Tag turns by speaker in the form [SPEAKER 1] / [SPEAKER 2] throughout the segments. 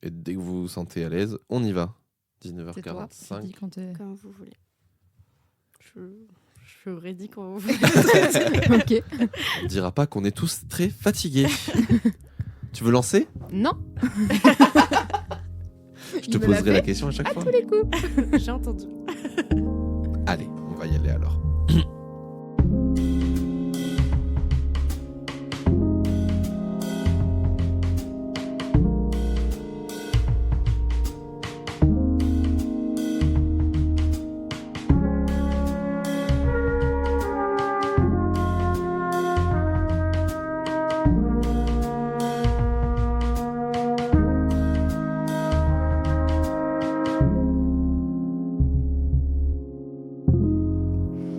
[SPEAKER 1] Et dès que vous vous sentez à l'aise, on y va.
[SPEAKER 2] C'est toi, tu
[SPEAKER 1] 19h45.
[SPEAKER 2] dis quand t'es...
[SPEAKER 3] Comme vous voulez. Je suis ready quand vous voulez.
[SPEAKER 2] Ok.
[SPEAKER 1] On dira pas qu'on est tous très fatigués. Tu veux lancer?
[SPEAKER 2] Non.
[SPEAKER 1] Je te poserai la question à chaque fois.
[SPEAKER 2] Tous les coups.
[SPEAKER 3] J'ai entendu.
[SPEAKER 1] Allez, on va y aller alors.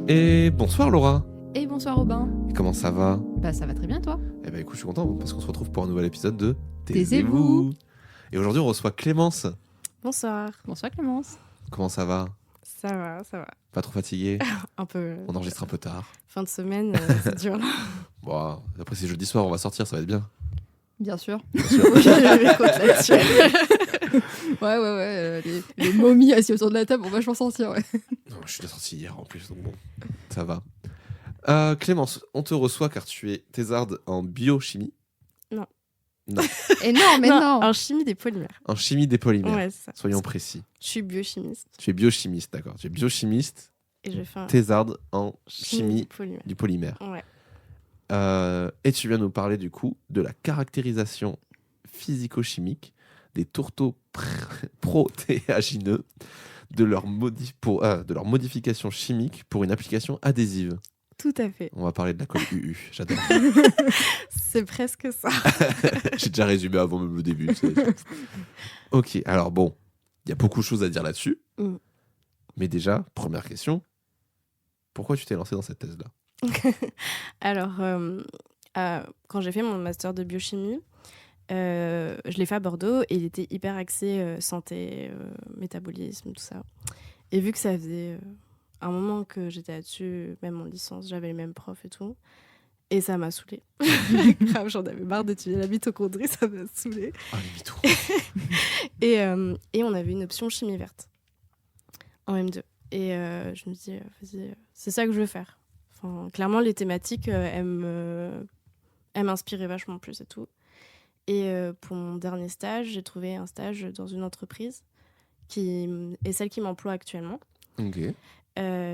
[SPEAKER 1] Et bonsoir Laura.
[SPEAKER 2] Et bonsoir Robin.
[SPEAKER 1] Comment ça va?
[SPEAKER 2] Bah ça va très bien toi.
[SPEAKER 1] Eh ben écoute, je suis content parce qu'on se retrouve pour un nouvel épisode de
[SPEAKER 2] Taisez-vous.
[SPEAKER 1] Et aujourd'hui on reçoit Clémence.
[SPEAKER 3] Bonsoir.
[SPEAKER 2] Bonsoir Clémence.
[SPEAKER 1] Comment ça va?
[SPEAKER 3] Ça va, ça va.
[SPEAKER 1] Pas trop fatigué?
[SPEAKER 3] Un peu.
[SPEAKER 1] On enregistre un peu tard.
[SPEAKER 3] Fin de semaine, c'est dur là.
[SPEAKER 1] Bon, après c'est jeudi soir, on va sortir, ça va être bien.
[SPEAKER 2] Bien sûr.
[SPEAKER 1] Bien sûr.
[SPEAKER 3] J'avais compte là-dessus.
[SPEAKER 2] Ouais. Les momies assis autour de la table, on va vachement sentir, ouais.
[SPEAKER 1] Non, je suis déjà sorti hier en plus, donc bon, ça va. Clémence, on te reçoit car tu es thésarde en biochimie.
[SPEAKER 2] Et non, mais non.
[SPEAKER 3] En chimie des polymères.
[SPEAKER 1] En chimie des polymères.
[SPEAKER 3] Ouais, c'est ça.
[SPEAKER 1] Soyons précis.
[SPEAKER 3] Je suis biochimiste
[SPEAKER 1] Tu es biochimiste, d'accord. Tu es biochimiste,
[SPEAKER 3] et je fais un
[SPEAKER 1] thésarde en
[SPEAKER 3] chimie
[SPEAKER 1] chimie
[SPEAKER 3] des polymères.
[SPEAKER 1] du polymère.
[SPEAKER 3] Ouais.
[SPEAKER 1] Et tu viens nous parler du coup de la caractérisation physico-chimique des tourteaux protéagineux, de leur modification chimique pour une application adhésive.
[SPEAKER 3] Tout à fait.
[SPEAKER 1] On va parler de la colle UU, j'adore.
[SPEAKER 3] C'est presque ça.
[SPEAKER 1] J'ai déjà résumé avant même le début. Ok, alors bon, il y a beaucoup de choses à dire là-dessus.
[SPEAKER 3] Mm.
[SPEAKER 1] Mais déjà, première question, pourquoi tu t'es lancé dans cette thèse-là?
[SPEAKER 3] Alors, quand j'ai fait mon master de biochimie, je l'ai fait à Bordeaux et il était hyper axé santé, métabolisme, tout ça. Et vu que ça faisait un moment que j'étais là-dessus, même en licence, j'avais les mêmes profs et tout. Et ça m'a saoulée. Grave, j'en avais marre d'étudier la mitochondrie, ça m'a saoulée.
[SPEAKER 1] Ah, les mythos.
[SPEAKER 3] Et on avait une option chimie verte en M2. Et je me dis, vas-y, c'est ça que je veux faire. Enfin, clairement, les thématiques, elles m'inspiraient vachement plus et tout. Et pour mon dernier stage, j'ai trouvé un stage dans une entreprise qui est celle qui m'emploie actuellement,
[SPEAKER 1] Ok.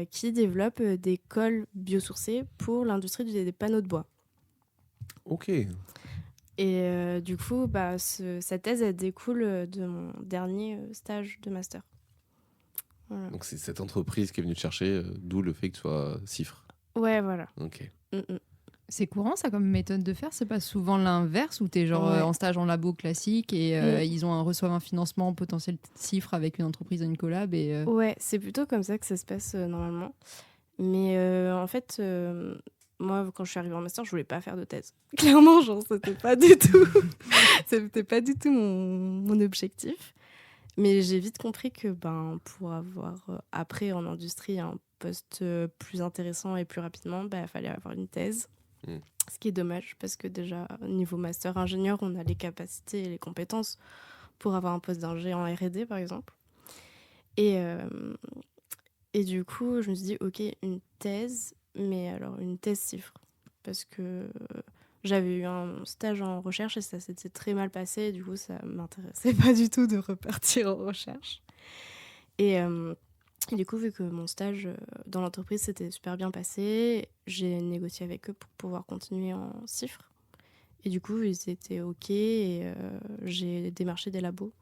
[SPEAKER 3] qui développe des colles biosourcées pour l'industrie des panneaux de bois.
[SPEAKER 1] Ok.
[SPEAKER 3] Et du coup, cette thèse, elle découle de mon dernier stage de master. Voilà.
[SPEAKER 1] Donc c'est cette entreprise qui est venue te chercher, d'où le fait que tu sois CIFRE.
[SPEAKER 3] Ouais, voilà.
[SPEAKER 1] Ok.
[SPEAKER 2] C'est courant ça comme méthode de faire, c'est pas souvent l'inverse où t'es genre
[SPEAKER 3] Ouais.
[SPEAKER 2] en stage en labo classique et reçoivent un financement potentiel CIFRE avec une entreprise dans une collab et
[SPEAKER 3] Ouais, c'est plutôt comme ça que ça se passe normalement. Mais en fait, moi, quand je suis arrivée en master, je voulais pas faire de thèse. Clairement, genre, c'était pas du tout mon objectif. Mais j'ai vite compris que pour avoir après en industrie un poste plus intéressant et plus rapidement, il fallait avoir une thèse.
[SPEAKER 1] Mm.
[SPEAKER 3] Ce qui est dommage parce que déjà, niveau master ingénieur, on a les capacités et les compétences pour avoir un poste d'ingé en R&D, par exemple. Et du coup, je me suis dit, ok, une thèse, mais alors une thèse CIFRE. Parce que j'avais eu un stage en recherche et ça s'était très mal passé. Et du coup, ça m'intéressait pas du tout de repartir en recherche. Et du coup, vu que mon stage dans l'entreprise s'était super bien passé, j'ai négocié avec eux pour pouvoir continuer en CIFRE. Et du coup, ils étaient OK et j'ai démarché des labos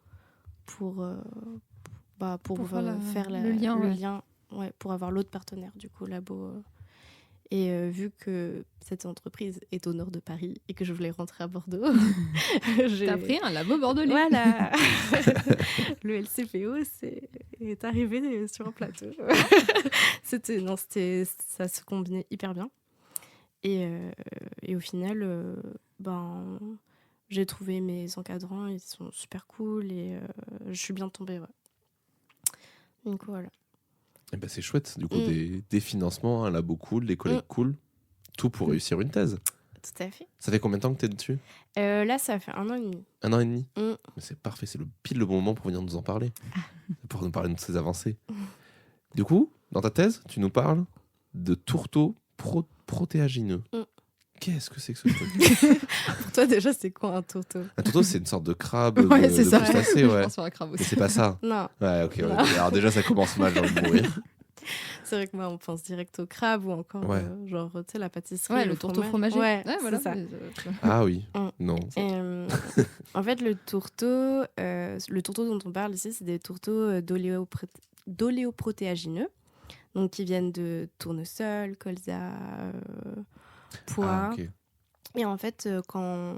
[SPEAKER 3] pour faire
[SPEAKER 2] le lien,
[SPEAKER 3] ouais, pour avoir l'autre partenaire, du coup, labo. Et vu que cette entreprise est au nord de Paris et que je voulais rentrer à Bordeaux,
[SPEAKER 2] t'as pris un labo bordelais.
[SPEAKER 3] Voilà. Le LCPO est arrivé sur un plateau. Ça se combinait hyper bien. Et au final, j'ai trouvé mes encadrants, ils sont super cool et je suis bien tombée. Ouais. Donc voilà.
[SPEAKER 1] Et ben c'est chouette, du coup, des financements, un labo cool, des collègues cool, tout pour réussir une thèse.
[SPEAKER 3] Tout à fait.
[SPEAKER 1] Ça fait combien de temps que tu es dessus?
[SPEAKER 3] Là, ça fait 1 an et demi.
[SPEAKER 1] 1 an et demi.
[SPEAKER 3] Mm.
[SPEAKER 1] Mais c'est parfait, c'est pile le bon moment pour venir nous en parler. Pour nous parler de ces avancées. Du coup, dans ta thèse, tu nous parles de tourteaux protéagineux.
[SPEAKER 3] Mm.
[SPEAKER 1] Qu'est-ce que c'est que ce truc?
[SPEAKER 3] Pour toi, déjà, c'est quoi un tourteau?
[SPEAKER 1] Un tourteau, c'est une sorte de crabe,
[SPEAKER 2] Ouais,
[SPEAKER 1] de
[SPEAKER 2] c'est ça.
[SPEAKER 1] crustacé,
[SPEAKER 2] Je
[SPEAKER 1] ouais.
[SPEAKER 2] pense sur un crabe
[SPEAKER 1] Mais
[SPEAKER 2] aussi.
[SPEAKER 1] c'est pas ça.
[SPEAKER 3] Non,
[SPEAKER 1] Ouais, ok.
[SPEAKER 3] Non.
[SPEAKER 1] Alors déjà, ça commence mal, j'ai envie de mourir.
[SPEAKER 3] c'est vrai que moi, on pense direct au crabe ou encore,
[SPEAKER 1] Ouais.
[SPEAKER 3] genre, tu sais, la pâtisserie.
[SPEAKER 2] Ouais, le tourteau
[SPEAKER 3] fromage.
[SPEAKER 2] fromager.
[SPEAKER 3] Ouais,
[SPEAKER 2] voilà.
[SPEAKER 3] c'est ça.
[SPEAKER 1] Ah oui.
[SPEAKER 3] Mm.
[SPEAKER 1] Non.
[SPEAKER 3] En fait, le tourteau dont on parle ici, c'est des tourteaux d'oléoprotéagineux, donc qui viennent de tournesol, colza, pois.
[SPEAKER 1] Ah, ok.
[SPEAKER 3] Et en fait, quand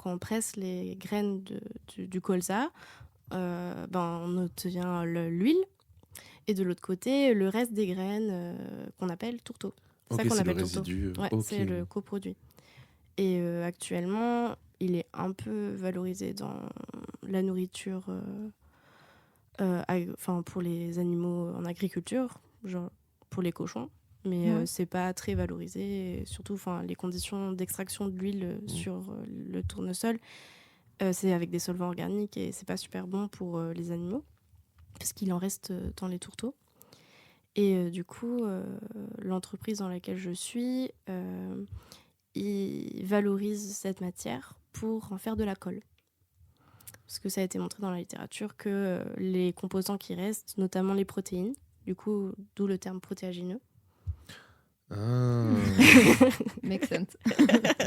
[SPEAKER 3] on presse les graines du colza, on obtient l'huile. Et de l'autre côté, le reste des graines qu'on appelle tourteau. C'est
[SPEAKER 1] Ok,
[SPEAKER 3] ça qu'on
[SPEAKER 1] c'est le
[SPEAKER 3] appelle tourteau.
[SPEAKER 1] résidu.
[SPEAKER 3] Ouais,
[SPEAKER 1] Ok.
[SPEAKER 3] c'est le coproduit. Et actuellement, il est un peu valorisé dans la nourriture pour les animaux en agriculture, genre pour les cochons. Mais
[SPEAKER 2] Ouais.
[SPEAKER 3] c'est pas très valorisé. Et surtout, les conditions d'extraction de l'huile sur le tournesol, c'est avec des solvants organiques et c'est pas super bon pour les animaux, parce qu'il en reste dans les tourteaux. Et du coup, l'entreprise dans laquelle je suis, il valorise cette matière pour en faire de la colle. Parce que ça a été montré dans la littérature que les composants qui restent, notamment les protéines, du coup, d'où le terme protéagineux.
[SPEAKER 1] Ah.
[SPEAKER 2] Make sense.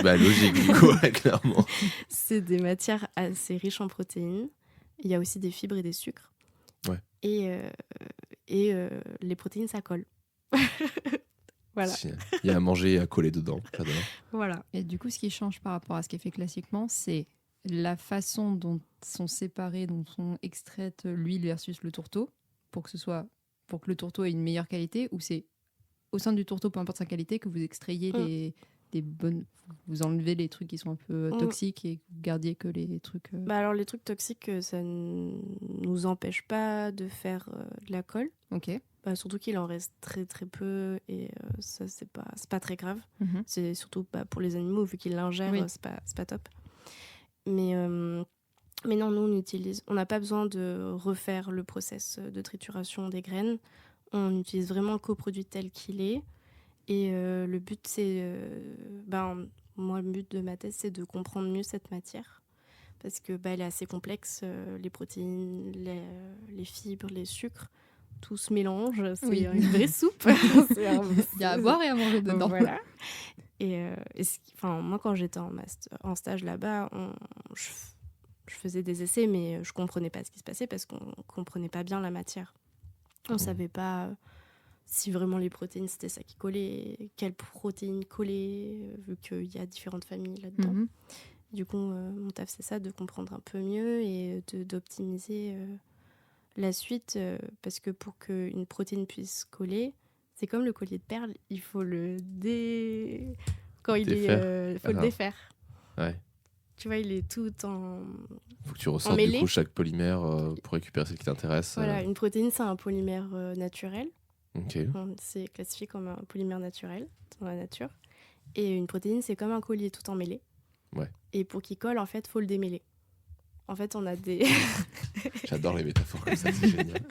[SPEAKER 1] Bah logique, du coup, ouais, clairement.
[SPEAKER 3] C'est des matières assez riches en protéines. Il y a aussi des fibres et des sucres.
[SPEAKER 1] Ouais.
[SPEAKER 3] Et les protéines, ça colle. Voilà.
[SPEAKER 1] Il y a à manger et à coller dedans. J'adore.
[SPEAKER 3] Voilà.
[SPEAKER 2] Et du coup, ce qui change par rapport à ce qui est fait classiquement, c'est la façon dont sont séparées, dont sont extraites l'huile versus le tourteau, pour que le tourteau ait une meilleure qualité, ou c'est au sein du tourteau, peu importe sa qualité, que vous extrayez des bonnes, vous enlevez les trucs qui sont un peu toxiques et vous gardiez que les trucs.
[SPEAKER 3] Alors les trucs toxiques, ça ne nous empêche pas de faire de la colle.
[SPEAKER 2] Ok.
[SPEAKER 3] Surtout qu'il en reste très très peu et ça c'est pas très grave.
[SPEAKER 2] Mhm.
[SPEAKER 3] C'est surtout pour les animaux, vu qu'ils l'ingèrent,
[SPEAKER 2] Oui.
[SPEAKER 3] c'est pas top. Mais non, nous on n'a pas besoin de refaire le process de trituration des graines. On utilise vraiment le coproduit tel qu'il est. Et le but c'est, moi le but de ma thèse c'est de comprendre mieux cette matière. Parce que elle est assez complexe, les protéines, les fibres, les sucres. Tout se mélange, c'est
[SPEAKER 2] Oui.
[SPEAKER 3] une vraie soupe.
[SPEAKER 2] Il y a à boire et à manger dedans.
[SPEAKER 3] Voilà. Et moi, quand j'étais en stage là-bas, je faisais des essais, mais je comprenais pas ce qui se passait parce qu'on comprenait pas bien la matière. On savait pas si vraiment les protéines, c'était ça qui collait, quelles protéines collaient, vu qu'il y a différentes familles là-dedans.
[SPEAKER 2] Mhm.
[SPEAKER 3] Du coup, mon taf, c'est ça, de comprendre un peu mieux et d'optimiser la suite, parce que pour qu'une protéine puisse coller, c'est comme le collier de perles, il faut le quand il
[SPEAKER 1] Défaire.
[SPEAKER 3] faut le défaire.
[SPEAKER 1] Ouais.
[SPEAKER 3] Tu vois, il est tout en...
[SPEAKER 1] Faut que tu ressortes du
[SPEAKER 3] Emmêlé.
[SPEAKER 1] coup chaque polymère pour récupérer ce qui t'intéresse.
[SPEAKER 3] Voilà, une protéine, c'est un polymère naturel.
[SPEAKER 1] Ok.
[SPEAKER 3] C'est classifié comme un polymère naturel dans la nature. Et une protéine, c'est comme un collier tout emmêlé.
[SPEAKER 1] Ouais.
[SPEAKER 3] Et pour qu'il colle, en fait, faut le démêler. En fait, on a des...
[SPEAKER 1] J'adore les métaphores comme ça, c'est génial.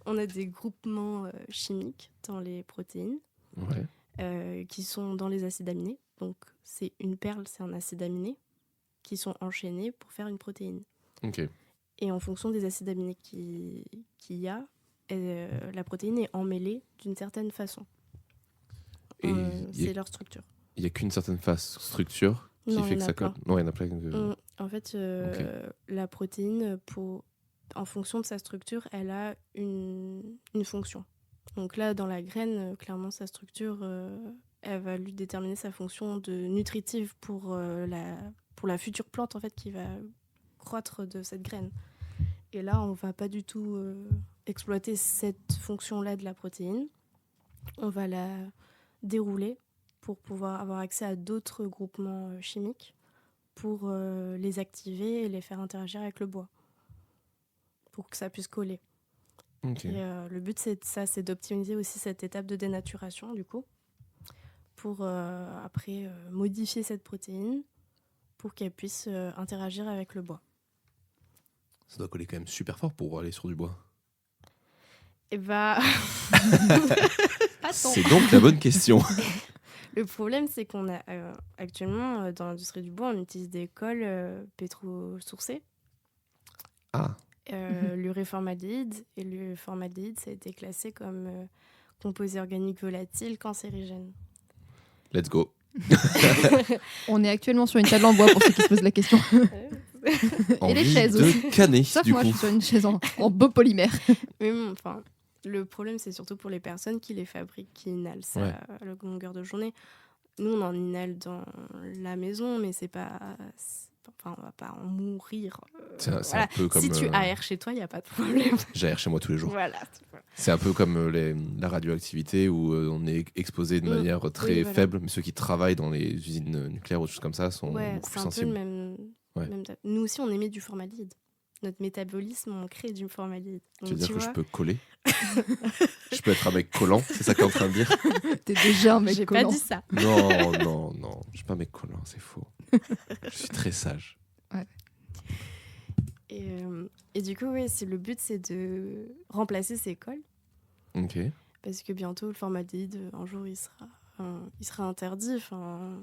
[SPEAKER 3] on a des groupements chimiques dans les protéines
[SPEAKER 1] Ouais.
[SPEAKER 3] qui sont dans les acides aminés. Donc, c'est une perle, c'est un acide aminé qui sont enchaînés pour faire une protéine.
[SPEAKER 1] Ok.
[SPEAKER 3] Et en fonction des acides aminés qu'il y a, la protéine est emmêlée d'une certaine façon.
[SPEAKER 1] Et
[SPEAKER 3] c'est leur structure.
[SPEAKER 1] il n'y a qu'une certaine structure qui
[SPEAKER 3] Non,
[SPEAKER 1] fait
[SPEAKER 3] il y
[SPEAKER 1] que
[SPEAKER 3] en a
[SPEAKER 1] ça colle.
[SPEAKER 3] plein.
[SPEAKER 1] Non, il y en a plein.
[SPEAKER 3] En fait, la protéine, en fonction de sa structure, elle a une fonction. Donc là, dans la graine, clairement, sa structure, elle va lui déterminer sa fonction de nutritive pour la future plante en fait, qui va croître de cette graine. Et là, on ne va pas du tout exploiter cette fonction-là de la protéine. On va la dérouler pour pouvoir avoir accès à d'autres groupements chimiques pour les activer et les faire interagir avec le bois pour que ça puisse coller.
[SPEAKER 1] Ok.
[SPEAKER 3] Et le but, c'est d'optimiser aussi cette étape de dénaturation, du coup, pour après modifier cette protéine pour qu'elle puisse interagir avec le bois.
[SPEAKER 1] Ça doit coller quand même super fort pour aller sur du bois.
[SPEAKER 3] Et bah,
[SPEAKER 1] C'est donc la bonne question.
[SPEAKER 3] le problème, c'est qu'on a actuellement, dans l'industrie du bois, on utilise des cols pétro-sourcés.
[SPEAKER 1] Ah,
[SPEAKER 3] L'uréformaldéhyde. Et l'uréformaldéhyde, ça a été classé comme composé organique volatile cancérigène.
[SPEAKER 1] let's go.
[SPEAKER 2] On est actuellement sur une table en bois pour ceux qui se posent la question. Et les
[SPEAKER 1] Envie
[SPEAKER 2] chaises
[SPEAKER 1] de
[SPEAKER 2] aussi.
[SPEAKER 1] canner,
[SPEAKER 2] Sauf
[SPEAKER 1] du
[SPEAKER 2] moi,
[SPEAKER 1] coup.
[SPEAKER 2] je suis sur une chaise en beau polymère.
[SPEAKER 3] Mais bon, enfin, le problème, c'est surtout pour les personnes qui les fabriquent, qui inhalent ça
[SPEAKER 1] Ouais.
[SPEAKER 3] à la longueur de journée. Nous, on en inhale dans la maison, mais c'est pas... Enfin, on va pas en mourir.
[SPEAKER 1] C'est un
[SPEAKER 3] Voilà.
[SPEAKER 1] peu comme...
[SPEAKER 3] Si tu aères chez toi, il n'y a pas de problème.
[SPEAKER 1] J'aère chez moi tous les jours.
[SPEAKER 3] Voilà.
[SPEAKER 1] C'est un peu comme la radioactivité où on est exposé de manière très
[SPEAKER 3] voilà.
[SPEAKER 1] faible, mais ceux qui travaillent dans les usines nucléaires ou des choses comme ça sont
[SPEAKER 3] Ouais,
[SPEAKER 1] beaucoup
[SPEAKER 3] c'est
[SPEAKER 1] plus
[SPEAKER 3] un peu le
[SPEAKER 1] sensibles.
[SPEAKER 3] même...
[SPEAKER 1] Ouais.
[SPEAKER 3] Nous aussi, on émet du formaldéhyde. Notre métabolisme, on crée du formaldéhyde.
[SPEAKER 1] Tu veux dire que
[SPEAKER 3] vois,
[SPEAKER 1] je peux coller Je peux être un mec collant, c'est ça que t'es en train de dire?
[SPEAKER 2] T'es déjà un mec
[SPEAKER 3] j'ai
[SPEAKER 2] collant.
[SPEAKER 3] pas dit ça.
[SPEAKER 1] Non, non, non, je suis pas un mec collant, c'est faux. Je suis très sage.
[SPEAKER 3] Et du coup, oui, le but, c'est de remplacer ces cols.
[SPEAKER 1] Ok.
[SPEAKER 3] Parce que bientôt, le formaldéhyde, un jour, il sera interdit. Enfin,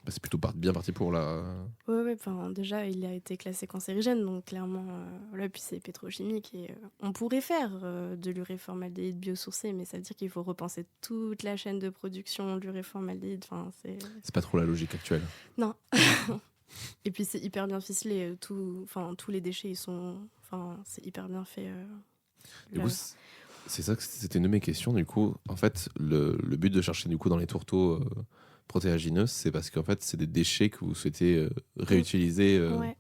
[SPEAKER 1] Bah, c'est plutôt bien parti pour la...
[SPEAKER 3] ouais, enfin, déjà, il a été classé cancérigène, donc clairement, voilà, puis c'est pétrochimique. Et on pourrait faire de l'uréformaldéhyde biosourcé, mais ça veut dire qu'il faut repenser toute la chaîne de production de l'uréformaldéhyde. Enfin,
[SPEAKER 1] C'est pas trop la logique actuelle.
[SPEAKER 3] Non. Et puis, c'est hyper bien ficelé. Tous les déchets, ils sont... Enfin, c'est hyper bien fait.
[SPEAKER 1] Du coup, c'est ça que c'était une de mes questions. Du coup, en fait, le but de chercher du coup dans les tourteaux protéagineux, c'est parce qu'en fait, c'est des déchets que vous souhaitez réutiliser
[SPEAKER 3] Ouais.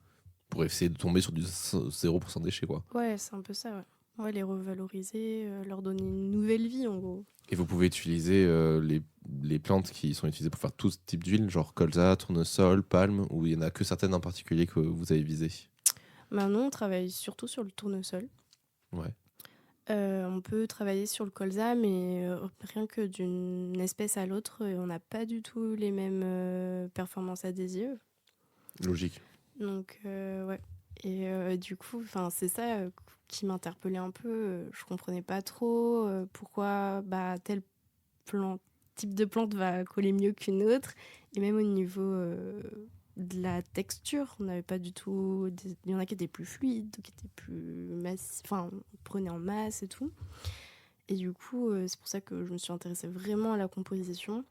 [SPEAKER 1] pour essayer de tomber sur du 0% déchets, quoi.
[SPEAKER 3] Ouais, c'est un peu ça, ouais. Ouais, les revaloriser, leur donner une nouvelle vie, en gros.
[SPEAKER 1] Et vous pouvez utiliser les plantes qui sont utilisées pour faire tout type d'huile, genre colza, tournesol, palme, ou il y en a que certaines en particulier que vous avez visées?
[SPEAKER 3] Maintenant, on travaille surtout sur le tournesol.
[SPEAKER 1] Ouais.
[SPEAKER 3] On peut travailler sur le colza, mais rien que d'une espèce à l'autre, on n'a pas du tout les mêmes performances adhésives.
[SPEAKER 1] Logique.
[SPEAKER 3] Donc, ouais. Et du coup, c'est ça qui m'interpellait un peu. Je comprenais pas trop pourquoi tel type de plante va coller mieux qu'une autre. Et même au niveau de la texture, on n'avait pas du tout... Il y en a qui étaient plus fluides, qui étaient plus massifs, enfin, on prenait en masse et tout. Et du coup, c'est pour ça que je me suis intéressée vraiment à la composition.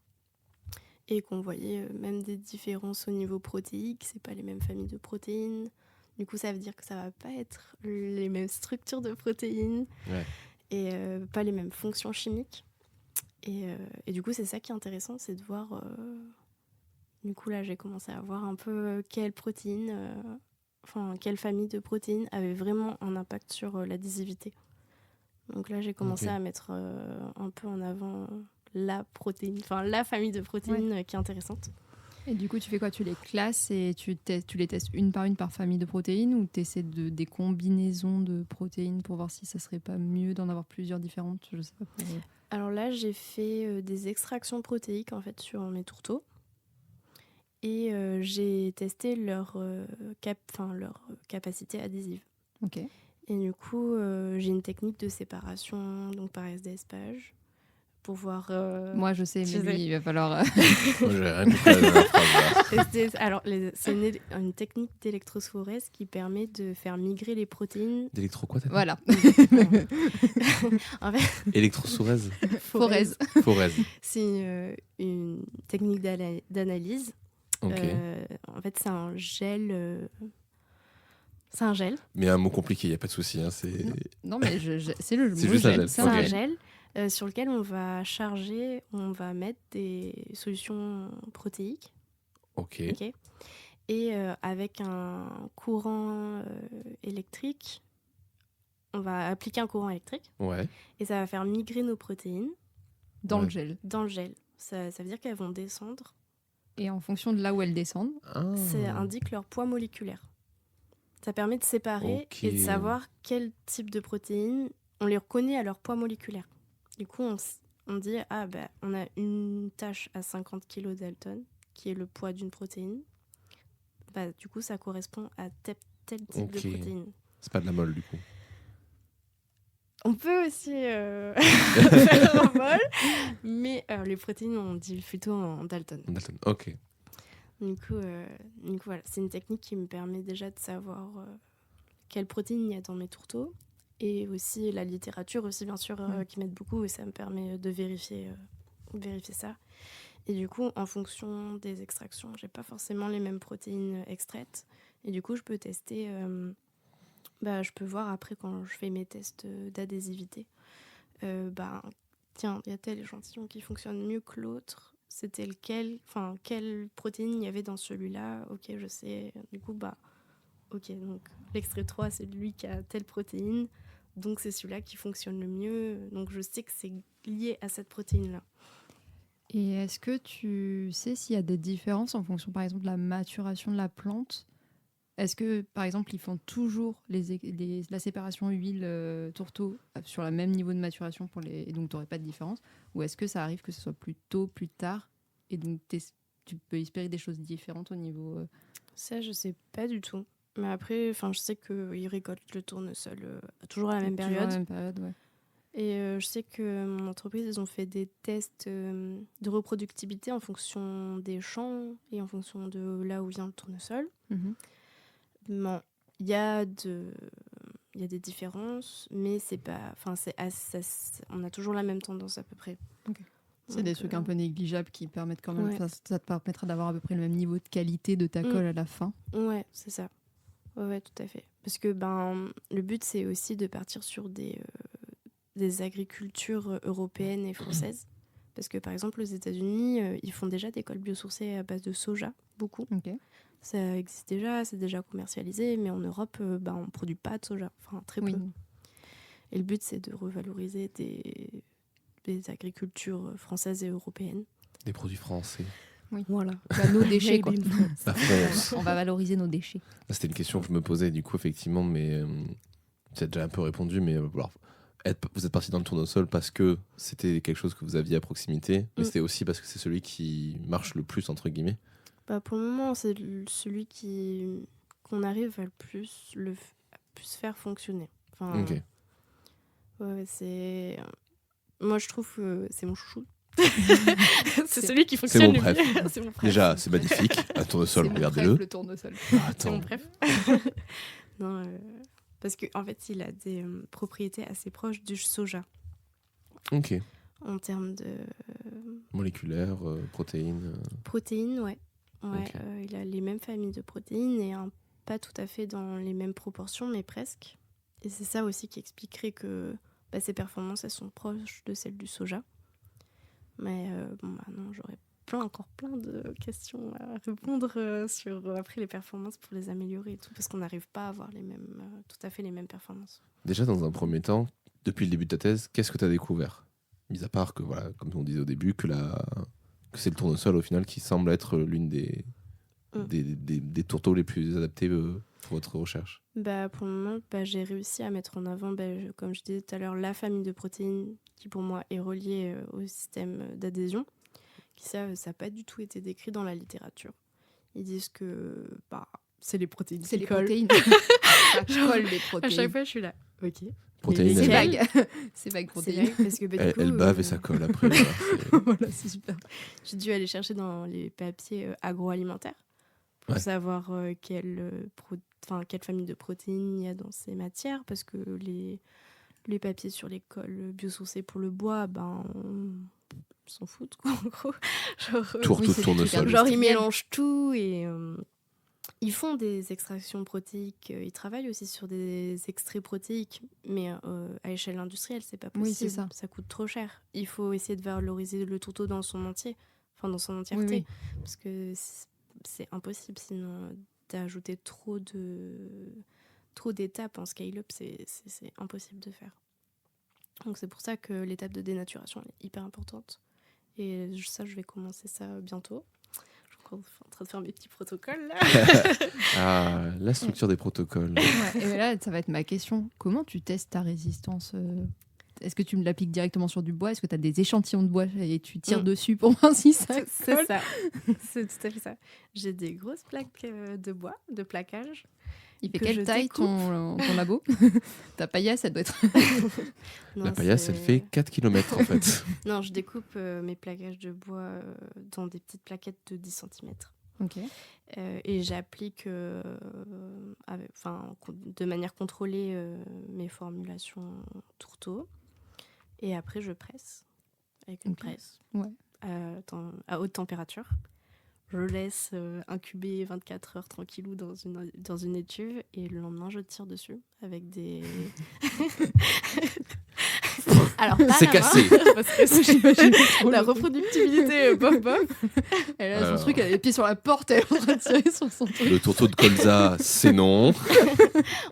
[SPEAKER 3] Et qu'on voyait même des différences au niveau protéique. C'est pas les mêmes familles de protéines. Du coup, ça veut dire que ça va pas être les mêmes structures de protéines.
[SPEAKER 1] Ouais.
[SPEAKER 3] Et pas les mêmes fonctions chimiques. Et du coup, c'est ça qui est intéressant, c'est de voir... Du coup, là, j'ai commencé à voir un peu quelle famille de protéines avait vraiment un impact sur l'adhésivité. Donc là, j'ai commencé à mettre un peu en avant la protéine, la famille de protéines qui est intéressante.
[SPEAKER 2] Et du coup, tu fais quoi? Tu les classes et tu les testes une par famille de protéines, ou tu essaies des combinaisons de protéines pour voir si ça serait pas mieux d'en avoir plusieurs différentes? Je sais pas.
[SPEAKER 3] Alors là, j'ai fait des extractions protéiques en fait sur mes tourteaux. Et j'ai testé leur capacité adhésive.
[SPEAKER 2] Ok.
[SPEAKER 3] Et du coup, j'ai une technique de séparation donc par SDS-page pour voir...
[SPEAKER 2] Moi, je sais, mais lui, il va falloir...
[SPEAKER 1] Moi, j'ai rien compris à la dernière phrase, là.
[SPEAKER 3] Alors, c'est une technique d'électrophorèse qui permet de faire migrer les protéines...
[SPEAKER 1] D'électro quoi, t'as dit?
[SPEAKER 2] Voilà.
[SPEAKER 3] En fait,
[SPEAKER 1] Électrosourèse.
[SPEAKER 2] Forez.
[SPEAKER 1] Forèse.
[SPEAKER 3] c'est une technique d'analyse.
[SPEAKER 1] Ok.
[SPEAKER 3] En fait, c'est un gel... C'est un gel.
[SPEAKER 1] Mais un mot compliqué, il n'y a pas de souci. Hein,
[SPEAKER 2] Non, mais c'est le mot
[SPEAKER 1] C'est juste un gel.
[SPEAKER 3] C'est
[SPEAKER 1] Ok.
[SPEAKER 3] un gel sur lequel on va mettre des solutions protéiques.
[SPEAKER 1] Ok.
[SPEAKER 3] Okay. Et avec un courant électrique, on va appliquer un courant électrique.
[SPEAKER 1] Ouais.
[SPEAKER 3] Et ça va faire migrer nos protéines
[SPEAKER 2] dans
[SPEAKER 1] Ouais.
[SPEAKER 2] le gel.
[SPEAKER 3] dans le gel. Ça veut dire qu'elles vont descendre.
[SPEAKER 2] Et en fonction de là où elles descendent,
[SPEAKER 1] Ah.
[SPEAKER 3] Ça indique leur poids moléculaire. Ça permet de séparer
[SPEAKER 1] Ok.
[SPEAKER 3] et de savoir quel type de protéines, on les reconnaît à leur poids moléculaire. Du coup, on dit on a une tâche à 50 kg Dalton, qui est le poids d'une protéine. Du coup, ça correspond à tel type de protéine.
[SPEAKER 1] C'est pas de la molle, du coup.
[SPEAKER 3] On peut aussi faire un bol, mais les protéines, on dit plutôt en Dalton.
[SPEAKER 1] Dalton, ok.
[SPEAKER 3] Du coup, voilà, c'est une technique qui me permet déjà de savoir quelles protéines il y a dans mes tourteaux, et aussi la littérature aussi, bien sûr, qui m'aide beaucoup, et ça me permet de vérifier ça. Et du coup, en fonction des extractions, j'ai pas forcément les mêmes protéines extraites, et du coup, je peux tester. Je peux voir après quand je fais mes tests d'adhésivité. Tiens, il y a tel échantillon qui fonctionne mieux que l'autre. C'était lequel, enfin, quelle protéine il y avait dans celui-là. Ok, je sais. Du coup, ok, donc l'extrait 3, c'est lui qui a telle protéine. Donc, c'est celui-là qui fonctionne le mieux. Donc, je sais que c'est lié à cette protéine-là.
[SPEAKER 2] Et est-ce que tu sais s'il y a des différences en fonction, par exemple, de la maturation de la plante ? Est-ce que, par exemple, ils font toujours la séparation huile-tourteau sur le même niveau de maturation et donc tu n'aurais pas de différence ? Ou est-ce que ça arrive que ce soit plus tôt, plus tard, et donc tu peux espérer des choses différentes au niveau...
[SPEAKER 3] Ça, je ne sais pas du tout. Mais après, je sais qu'ils récoltent le tournesol toujours à la même période.
[SPEAKER 2] Toujours à la même période, ouais.
[SPEAKER 3] Et je sais que mon entreprise, ils ont fait des tests de reproductibilité en fonction des champs et en fonction de là où vient le tournesol.
[SPEAKER 2] Mm-hmm.
[SPEAKER 3] Bon, il y a des différences, mais c'est pas, on a toujours la même tendance à peu près.
[SPEAKER 2] Okay. C'est des trucs un peu négligeables qui permettent quand même, ça te permettra d'avoir à peu près le même niveau de qualité de ta colle à la fin.
[SPEAKER 3] Ouais, c'est ça. Ouais, tout à fait. Parce que le but, c'est aussi de partir sur des agricultures européennes et françaises. Parce que, par exemple, aux États-Unis, ils font déjà des colles biosourcées à base de soja, beaucoup.
[SPEAKER 2] Okay.
[SPEAKER 3] Ça existe déjà, c'est déjà commercialisé, mais en Europe, on ne produit pas de soja, très peu. Et le but, c'est de revaloriser des agricultures françaises et européennes.
[SPEAKER 1] Des produits français.
[SPEAKER 2] Oui,
[SPEAKER 3] voilà.
[SPEAKER 2] Nos déchets, quoi.
[SPEAKER 1] La France.
[SPEAKER 2] On va valoriser nos déchets.
[SPEAKER 1] C'était une question que je me posais, du coup, effectivement, mais tu as déjà un peu répondu, mais alors, vous êtes parti dans le tournesol parce que c'était quelque chose que vous aviez à proximité, mais c'était aussi parce que c'est celui qui marche le plus, entre guillemets.
[SPEAKER 3] Pour le moment, c'est celui qu'on arrive à le plus faire fonctionner.
[SPEAKER 1] Ok.
[SPEAKER 3] Ouais, c'est... Moi, je trouve que c'est mon chouchou. C'est celui qui fonctionne le mieux. C'est mon préf.
[SPEAKER 1] Déjà, c'est magnifique. Un tournesol, regardez-le.
[SPEAKER 2] Le tournesol.
[SPEAKER 3] C'est mon préf. Non, parce qu'en fait, il a des propriétés assez proches du soja.
[SPEAKER 1] Ok.
[SPEAKER 3] En termes de...
[SPEAKER 1] Moléculaires, protéines.
[SPEAKER 3] Protéines, ouais.
[SPEAKER 1] Okay.
[SPEAKER 3] Il a les mêmes familles de protéines et pas tout à fait dans les mêmes proportions, mais presque. Et c'est ça aussi qui expliquerait que ses performances, elles sont proches de celles du soja. Mais non, j'aurais encore plein de questions à répondre sur après les performances pour les améliorer et tout, parce qu'on n'arrive pas à avoir tout à fait les mêmes performances.
[SPEAKER 1] Déjà, dans un premier temps, depuis le début de ta thèse, qu'est-ce que tu as découvert ? Mis à part que, voilà, comme on disait au début, que c'est le tournesol au final qui semble être l'une des tourteaux les plus adaptés pour votre recherche.
[SPEAKER 3] Pour le moment, j'ai réussi à mettre en avant, comme je disais tout à l'heure, la famille de protéines qui pour moi est reliée au système d'adhésion. Ça n'a pas du tout été décrit dans la littérature. Ils disent que c'est les protéines.
[SPEAKER 2] C'est les protéines. Ça colle les protéines.
[SPEAKER 3] À chaque fois, je suis là. Ok.
[SPEAKER 2] Protéines. C'est vague. C'est vague protéines.
[SPEAKER 3] Parce que,
[SPEAKER 1] elle bave et ça colle après.
[SPEAKER 3] Voilà, c'est super. J'ai dû aller chercher dans les papiers agroalimentaires pour savoir quelle famille de protéines il y a dans ces matières. Parce que les papiers sur les colles biosourcées pour le bois, on s'en foutent, quoi, en gros.
[SPEAKER 1] Tournesol.
[SPEAKER 3] Genre, ils mélangent tout et ils font des extractions protéiques. Ils travaillent aussi sur des extraits protéiques, mais à échelle industrielle, c'est pas possible.
[SPEAKER 2] Oui, c'est ça.
[SPEAKER 3] Ça coûte trop cher. Il faut essayer de valoriser le tourteau dans son entièreté, parce que c'est impossible sinon d'ajouter trop d'étapes en scale-up, c'est impossible de faire. Donc c'est pour ça que l'étape de dénaturation est hyper importante. Et ça, je vais commencer ça bientôt. Je suis en train de faire mes petits protocoles là.
[SPEAKER 1] La structure des protocoles.
[SPEAKER 2] Et là, ça va être ma question. Comment tu testes ta résistance est-ce que tu me l'appliques directement sur du bois? Est-ce que tu as des échantillons de bois et tu tires dessus pour voir si ça
[SPEAKER 3] C'est
[SPEAKER 2] colle?
[SPEAKER 3] ça. C'est tout à fait ça. J'ai des grosses plaques de bois, de plaquage.
[SPEAKER 2] Il fait
[SPEAKER 3] que
[SPEAKER 2] quelle
[SPEAKER 3] je
[SPEAKER 2] taille
[SPEAKER 3] découpe.
[SPEAKER 2] ton labo? Ta paillasse, elle doit être...
[SPEAKER 3] Non,
[SPEAKER 1] La paillasse, elle fait 4 km en fait.
[SPEAKER 3] Non, je découpe mes plaquages de bois dans des petites plaquettes de 10 cm.
[SPEAKER 2] Ok.
[SPEAKER 3] Et j'applique de manière contrôlée mes formulations tourteau. Et après, je presse avec une
[SPEAKER 2] Ok.
[SPEAKER 3] presse
[SPEAKER 2] Ouais.
[SPEAKER 3] à haute température. Je laisse incuber 24 heures tranquillou dans une étuve et le lendemain, je tire dessus avec des... Alors, pas
[SPEAKER 1] C'est
[SPEAKER 3] la main,
[SPEAKER 1] cassé.
[SPEAKER 3] parce que
[SPEAKER 2] J'imagine trop
[SPEAKER 3] la
[SPEAKER 2] le-
[SPEAKER 3] reproductibilité, bof, bof.
[SPEAKER 2] Elle a son
[SPEAKER 1] Alors.
[SPEAKER 2] truc, elle a les pieds sur la porte, elle est en train de tirer sur son truc.
[SPEAKER 1] Le tourteau de colza, c'est non.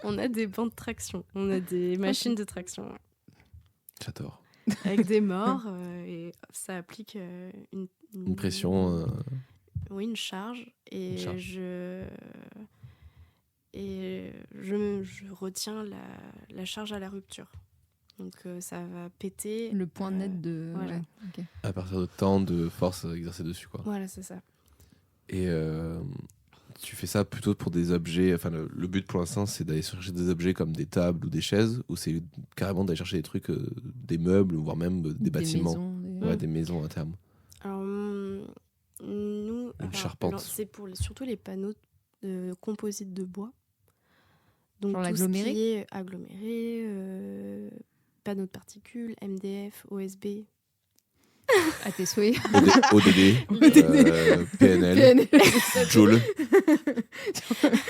[SPEAKER 3] On a des bancs de traction, on a des machines de traction ouais.
[SPEAKER 1] J'adore.
[SPEAKER 3] Avec des morts et ça applique
[SPEAKER 1] Une pression.
[SPEAKER 3] Oui, une charge. Et
[SPEAKER 1] Une charge.
[SPEAKER 3] je retiens la charge à la rupture. Donc ça va péter.
[SPEAKER 2] Le point net de...
[SPEAKER 3] voilà.
[SPEAKER 2] Ouais, ok.
[SPEAKER 1] À partir de temps de force exercée dessus, quoi.
[SPEAKER 3] Voilà, c'est ça.
[SPEAKER 1] Et tu fais ça plutôt pour des objets. Enfin, le but pour l'instant, c'est d'aller chercher des objets comme des tables ou des chaises, ou c'est carrément d'aller chercher des trucs, des meubles, voire même des bâtiments.
[SPEAKER 2] Maisons,
[SPEAKER 1] Ouais, des maisons à terme.
[SPEAKER 3] Alors, nous,
[SPEAKER 1] charpente.
[SPEAKER 3] c'est pour surtout les panneaux de composites de bois. Donc
[SPEAKER 2] Genre
[SPEAKER 3] tout
[SPEAKER 2] l'aggloméré
[SPEAKER 3] ce qui est aggloméré, panneaux de particules, MDF, OSB.
[SPEAKER 2] À tes souhaits.
[SPEAKER 1] ODD, PNL, Joule.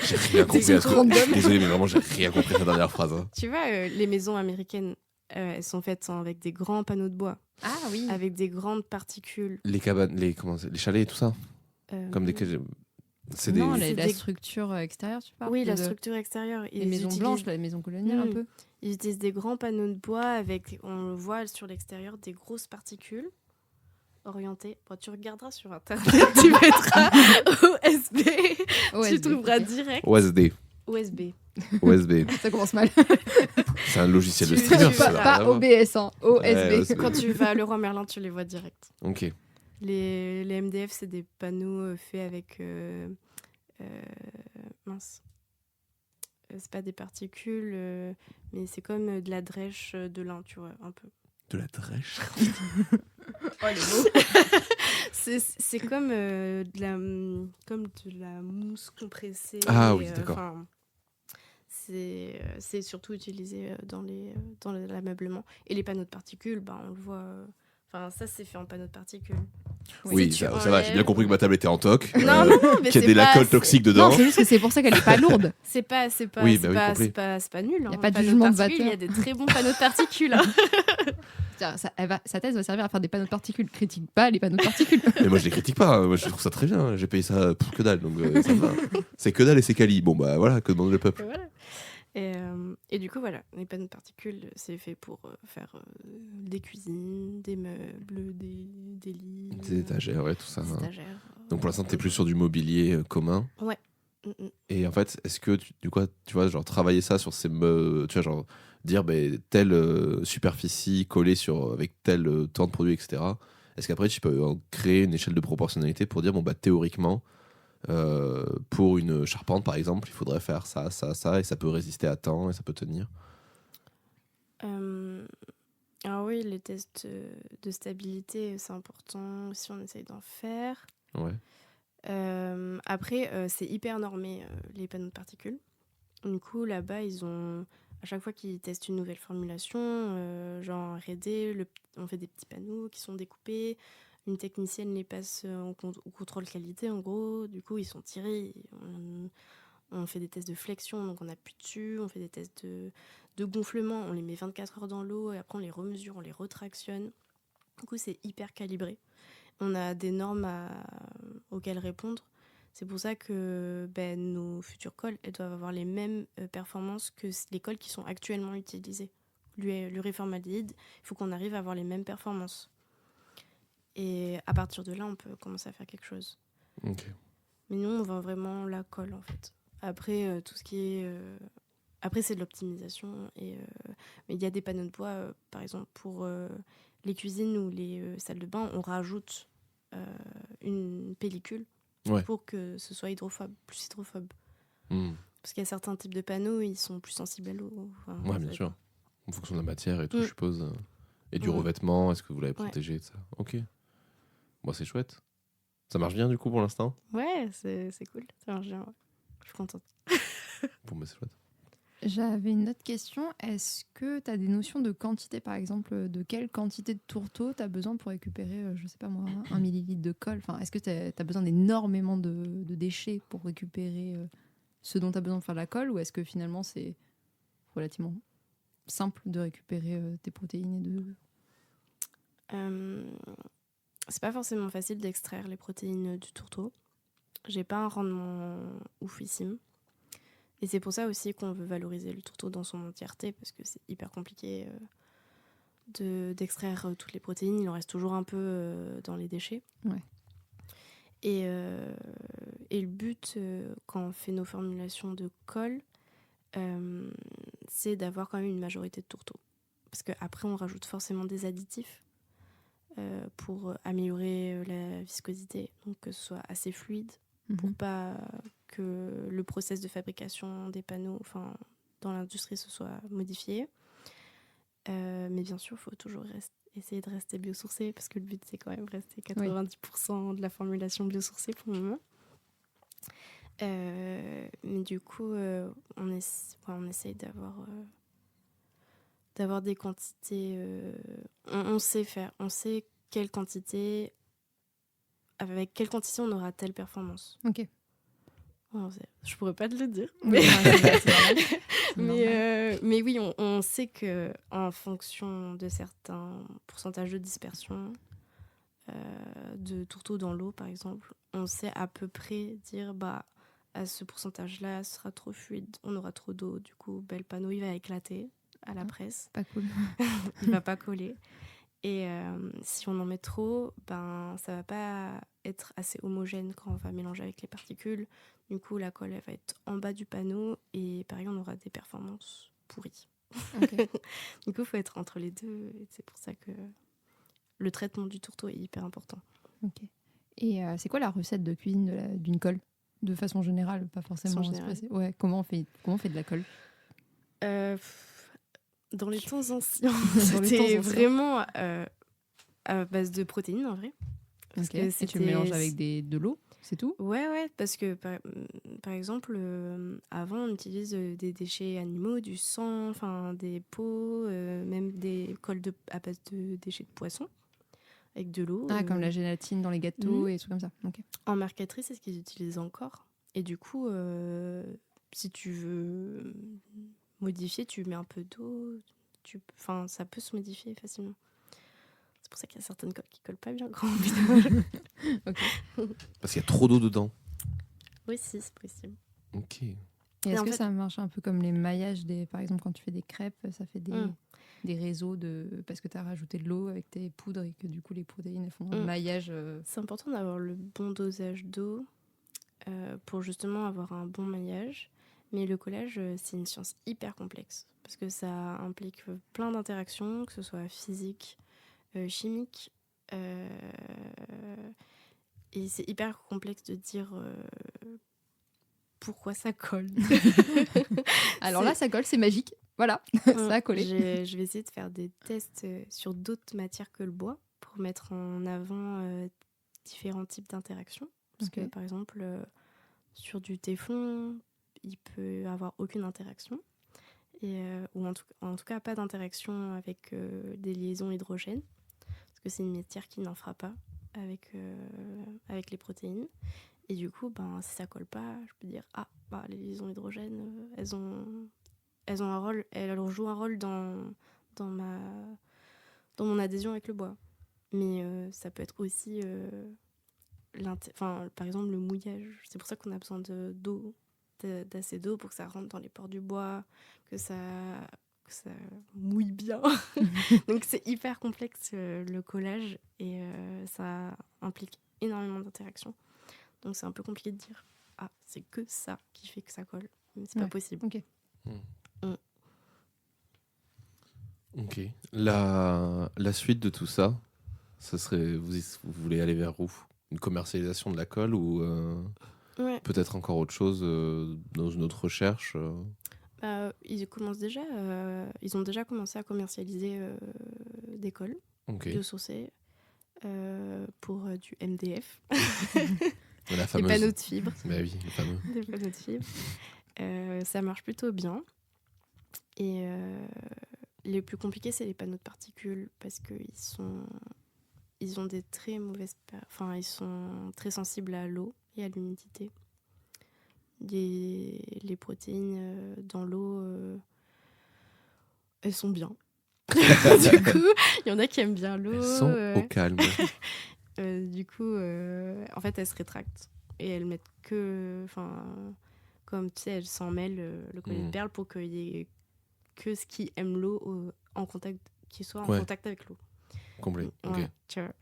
[SPEAKER 1] J'ai rien compris à ce
[SPEAKER 2] random.
[SPEAKER 1] Désolé, mais vraiment, j'ai rien compris à la dernière phrase. Hein.
[SPEAKER 3] Tu vois, les maisons américaines, elles sont faites avec des grands panneaux de bois,
[SPEAKER 2] Ah oui.
[SPEAKER 3] avec des grandes particules.
[SPEAKER 1] Les cabanes, les chalets et tout ça. Comme des. C'est
[SPEAKER 2] Non,
[SPEAKER 1] des.
[SPEAKER 3] c'est
[SPEAKER 2] la
[SPEAKER 3] des-
[SPEAKER 2] structure extérieure, tu parles?
[SPEAKER 3] Oui, la
[SPEAKER 2] De-
[SPEAKER 3] structure extérieure.
[SPEAKER 2] Les maisons blanches, là, les maisons coloniales un peu.
[SPEAKER 3] Ils utilisent des grands panneaux de bois avec, on le voit sur l'extérieur, des grosses particules orientées. Bon, tu regarderas sur Internet, tu mettras OSB, tu
[SPEAKER 2] OSB,
[SPEAKER 3] trouveras
[SPEAKER 2] ok.
[SPEAKER 3] direct.
[SPEAKER 1] OSD.
[SPEAKER 3] OSB.
[SPEAKER 1] OSB.
[SPEAKER 2] Ça commence mal.
[SPEAKER 1] C'est un logiciel de
[SPEAKER 3] Tu-
[SPEAKER 1] streamer,
[SPEAKER 3] tu-
[SPEAKER 1] ça.
[SPEAKER 3] pas-
[SPEAKER 1] n'a
[SPEAKER 2] Pas
[SPEAKER 1] rien à voir.
[SPEAKER 2] OBS, hein.
[SPEAKER 1] Ouais,
[SPEAKER 2] OSB.
[SPEAKER 1] OSB.
[SPEAKER 3] Quand tu vas à Leroy Merlin, tu les vois direct.
[SPEAKER 1] Ok.
[SPEAKER 3] Les MDF, c'est des panneaux faits avec... mince. C'est pas des particules, mais c'est comme de la drèche de lin, tu vois, un peu.
[SPEAKER 1] De la drèche.
[SPEAKER 2] Oh, les mots.
[SPEAKER 3] C'est comme, comme de la mousse compressée.
[SPEAKER 1] Ah oui, d'accord.
[SPEAKER 3] enfin, c'est surtout utilisé dans l'ameublement. Et les panneaux de particules, ben, on le voit... Enfin, ça, c'est fait en panneaux de particules.
[SPEAKER 1] Oui,
[SPEAKER 3] Si tu
[SPEAKER 1] ça va, j'ai bien
[SPEAKER 3] enlèves-
[SPEAKER 1] compris que ma table était en toc.
[SPEAKER 3] Non, non, mais
[SPEAKER 1] qu'il y a
[SPEAKER 3] c'est
[SPEAKER 1] des
[SPEAKER 3] pas-
[SPEAKER 1] lacols toxiques
[SPEAKER 2] Non,
[SPEAKER 1] dedans.
[SPEAKER 2] c'est juste que c'est pour ça qu'elle est pas lourde.
[SPEAKER 3] C'est pas,
[SPEAKER 1] Oui,
[SPEAKER 3] c'est
[SPEAKER 1] bah oui,
[SPEAKER 3] pas,
[SPEAKER 1] compris.
[SPEAKER 3] c'est pas nul.
[SPEAKER 2] Y a
[SPEAKER 3] hein.
[SPEAKER 2] pas de
[SPEAKER 3] Panneaux
[SPEAKER 2] jugement de
[SPEAKER 3] particules,
[SPEAKER 2] valeur.
[SPEAKER 3] Il y a des très bons panneaux de particules. hein.
[SPEAKER 2] C'est-à-dire, sa thèse va servir à faire des panneaux de particules. Critique pas les panneaux de particules.
[SPEAKER 1] Mais moi, je les critique pas. Moi, je trouve ça très bien. J'ai payé ça pour que dalle, donc ça va. C'est que dalle et c'est quali. Bon, bah voilà, que demande le peuple.
[SPEAKER 3] Voilà. Et du coup, voilà, les panneaux de particules, c'est fait pour faire des cuisines, des meubles, des lits,
[SPEAKER 1] Des étagères, ouais, tout ça.
[SPEAKER 3] des
[SPEAKER 1] hein.
[SPEAKER 3] étagères.
[SPEAKER 1] Donc pour l'instant, t'es plus sur du mobilier commun.
[SPEAKER 3] Mm, mm.
[SPEAKER 1] Et en fait, est-ce que tu vois, genre travailler ça sur ces, tu vois, genre dire ben, telle superficie collée sur avec tel temps de produit, etc. Est-ce qu'après tu peux créer une échelle de proportionnalité pour dire bon bah théoriquement pour une charpente par exemple, il faudrait faire ça, ça, ça et ça peut résister à temps et ça peut tenir.
[SPEAKER 3] Alors oui, les tests de stabilité, c'est important si on essaye d'en faire.
[SPEAKER 1] Ouais.
[SPEAKER 3] Après, c'est hyper normé, les panneaux de particules. Du coup, là-bas, ils ont... À chaque fois qu'ils testent une nouvelle formulation, genre R&D, on fait des petits panneaux qui sont découpés. Une technicienne les passe au contrôle qualité, en gros. Du coup, ils sont tirés. On fait des tests de flexion, donc on appuie dessus. On fait des tests de gonflement. On les met 24 heures dans l'eau et après, on les remesure, on les retractionne. Du coup, c'est hyper calibré. On a des normes auxquelles répondre. C'est pour ça que nos futures cols, elles doivent avoir les mêmes performances que les cols qui sont actuellement utilisés. L'uréformaldéhyde, il faut qu'on arrive à avoir les mêmes performances. Et à partir de là, on peut commencer à faire quelque chose.
[SPEAKER 1] Ok.
[SPEAKER 3] Mais nous, on vend vraiment la colle, en fait. Après, tout ce qui est Après, c'est de l'optimisation. Mais il y a des panneaux de bois, par exemple, pour les cuisines ou les salles de bain, on rajoute une pellicule pour que ce soit plus hydrophobe. Parce qu'il y a certains types de panneaux, ils sont plus sensibles à l'eau.
[SPEAKER 1] Ouais, bien sûr. En fonction de la matière et tout, je suppose. Et du revêtement, est-ce que vous l'avez protégé ça? Ok. Bon, c'est chouette. Ça marche bien, du coup, pour l'instant?
[SPEAKER 3] Ouais, c'est cool. Ça marche bien. Ouais. Je suis contente.
[SPEAKER 1] Bon, bah, c'est chouette.
[SPEAKER 2] J'avais une autre question. Est-ce que tu as des notions de quantité, par exemple, de quelle quantité de tourteau tu as besoin pour récupérer, je sais pas moi, 1 millilitre de colle? Enfin, est-ce que tu as besoin d'énormément de déchets pour récupérer ce dont tu as besoin pour faire la colle, ou est-ce que finalement c'est relativement simple de récupérer tes protéines
[SPEAKER 3] C'est pas forcément facile d'extraire les protéines du tourteau. J'ai pas un rendement oufissime. Et c'est pour ça aussi qu'on veut valoriser le tourteau dans son entièreté, parce que c'est hyper compliqué d'extraire toutes les protéines. Il en reste toujours un peu dans les déchets.
[SPEAKER 2] Ouais.
[SPEAKER 3] Et le but, quand on fait nos formulations de colle, c'est d'avoir quand même une majorité de tourteau. Parce qu'après, on rajoute forcément des additifs pour améliorer la viscosité, donc que ce soit assez fluide, pour pas que le process de fabrication des panneaux, dans l'industrie, se soit modifié. Mais bien sûr, il faut toujours essayer de rester biosourcé, parce que le but, c'est quand même rester 90% de la formulation biosourcée pour le moment. Mais du coup, on essaye d'avoir des quantités... on sait faire, on sait quelle quantité... Avec quelle quantité on aura telle performance.
[SPEAKER 2] Ok.
[SPEAKER 3] Je pourrais pas te le dire. Mais oui, on sait qu'en fonction de certains pourcentages de dispersion de tourteau dans l'eau, par exemple, on sait à peu près dire à ce pourcentage-là, ce sera trop fluide, on aura trop d'eau, du coup, le panneau il va éclater à la presse.
[SPEAKER 2] Pas cool.
[SPEAKER 3] Il va pas coller. Et si on en met trop, ça va pas être assez homogène quand on va mélanger avec les particules. Du coup, la colle, elle va être en bas du panneau et pareil, on aura des performances pourries.
[SPEAKER 2] Okay.
[SPEAKER 3] Du coup, il faut être entre les deux. Et c'est pour ça que le traitement du tourteau est hyper important.
[SPEAKER 2] Ok. Et c'est quoi la recette de cuisine d'une colle? De façon générale, pas forcément stressée. Ouais, comment on fait de la colle?
[SPEAKER 3] Dans les temps anciens, c'était vraiment à base de protéines, en vrai.
[SPEAKER 2] Parce que et tu le mélanges avec de l'eau, c'est tout?
[SPEAKER 3] Ouais, parce que par exemple, avant, on utilise des déchets animaux, du sang, des peaux, même des colles à base de déchets de poisson, avec de l'eau.
[SPEAKER 2] Comme la gélatine dans les gâteaux et des trucs comme ça. Okay.
[SPEAKER 3] En marqueterie, c'est ce qu'ils utilisent encore. Et du coup, si tu veux modifier, tu mets un peu d'eau. Ça peut se modifier facilement. C'est pour ça qu'il y a certaines colles qui collent pas bien quand on
[SPEAKER 1] okay. Parce qu'il y a trop d'eau dedans.
[SPEAKER 3] Oui, si, c'est possible.
[SPEAKER 1] Ok.
[SPEAKER 2] Et est-ce que ça marche un peu comme les maillages par exemple, quand tu fais des crêpes, ça fait des réseaux parce que tu as rajouté de l'eau avec tes poudres et que du coup les protéines font un maillage.
[SPEAKER 3] C'est important d'avoir le bon dosage d'eau pour justement avoir un bon maillage. Mais le collage, c'est une science hyper complexe parce que ça implique plein d'interactions, que ce soit physique, chimique. Et c'est hyper complexe de dire pourquoi ça colle.
[SPEAKER 2] Alors là, ça colle, c'est magique. Voilà, ça a collé.
[SPEAKER 3] Je vais essayer de faire des tests sur d'autres matières que le bois pour mettre en avant différents types d'interactions. Parce que par exemple, sur du téflon, il peut avoir aucune interaction. Ou en tout cas pas d'interaction avec des liaisons hydrogènes. Parce que c'est une matière qui n'en fera pas avec les protéines. Et du coup, si ça colle pas, je peux dire les liaisons hydrogènes, elles jouent un rôle dans mon adhésion avec le bois. Mais ça peut être aussi par exemple le mouillage. C'est pour ça qu'on a besoin d'assez d'eau pour que ça rentre dans les pores du bois, que ça mouille bien. Donc c'est hyper complexe le collage et ça implique énormément d'interactions. Donc c'est un peu compliqué de dire c'est que ça qui fait que ça colle. Mais c'est pas possible.
[SPEAKER 2] Okay.
[SPEAKER 1] Ok. La suite de tout ça, ça serait, vous voulez aller vers où? Une commercialisation de la colle ou
[SPEAKER 3] Ouais.
[SPEAKER 1] peut-être encore autre chose dans une autre recherche
[SPEAKER 3] Ils ont déjà commencé à commercialiser des colles
[SPEAKER 1] Ok.
[SPEAKER 3] biosourcées pour du MDF,
[SPEAKER 1] La
[SPEAKER 3] des
[SPEAKER 1] fameuse.
[SPEAKER 3] panneaux de fibres.
[SPEAKER 1] Bah oui, le fameux.
[SPEAKER 3] Des panneaux de fibres. Ça marche plutôt bien. Et les plus compliqués, c'est les panneaux de particules parce ils ont des très mauvaises... Enfin, ils sont très sensibles à l'eau et à l'humidité. Les protéines dans l'eau, elles sont bien. Du coup, il y en a qui aiment bien l'eau.
[SPEAKER 1] Elles sont au calme.
[SPEAKER 3] Du coup, en fait, elles se rétractent et elles mettent que... Enfin, comme tu sais, elles s'en mêlent le collier de perles pour qu'il y ait que ce qui aime l'eau en contact, qui soit en contact avec l'eau.
[SPEAKER 1] Complet.
[SPEAKER 3] Ouais,
[SPEAKER 1] Ok.
[SPEAKER 3] tu vois.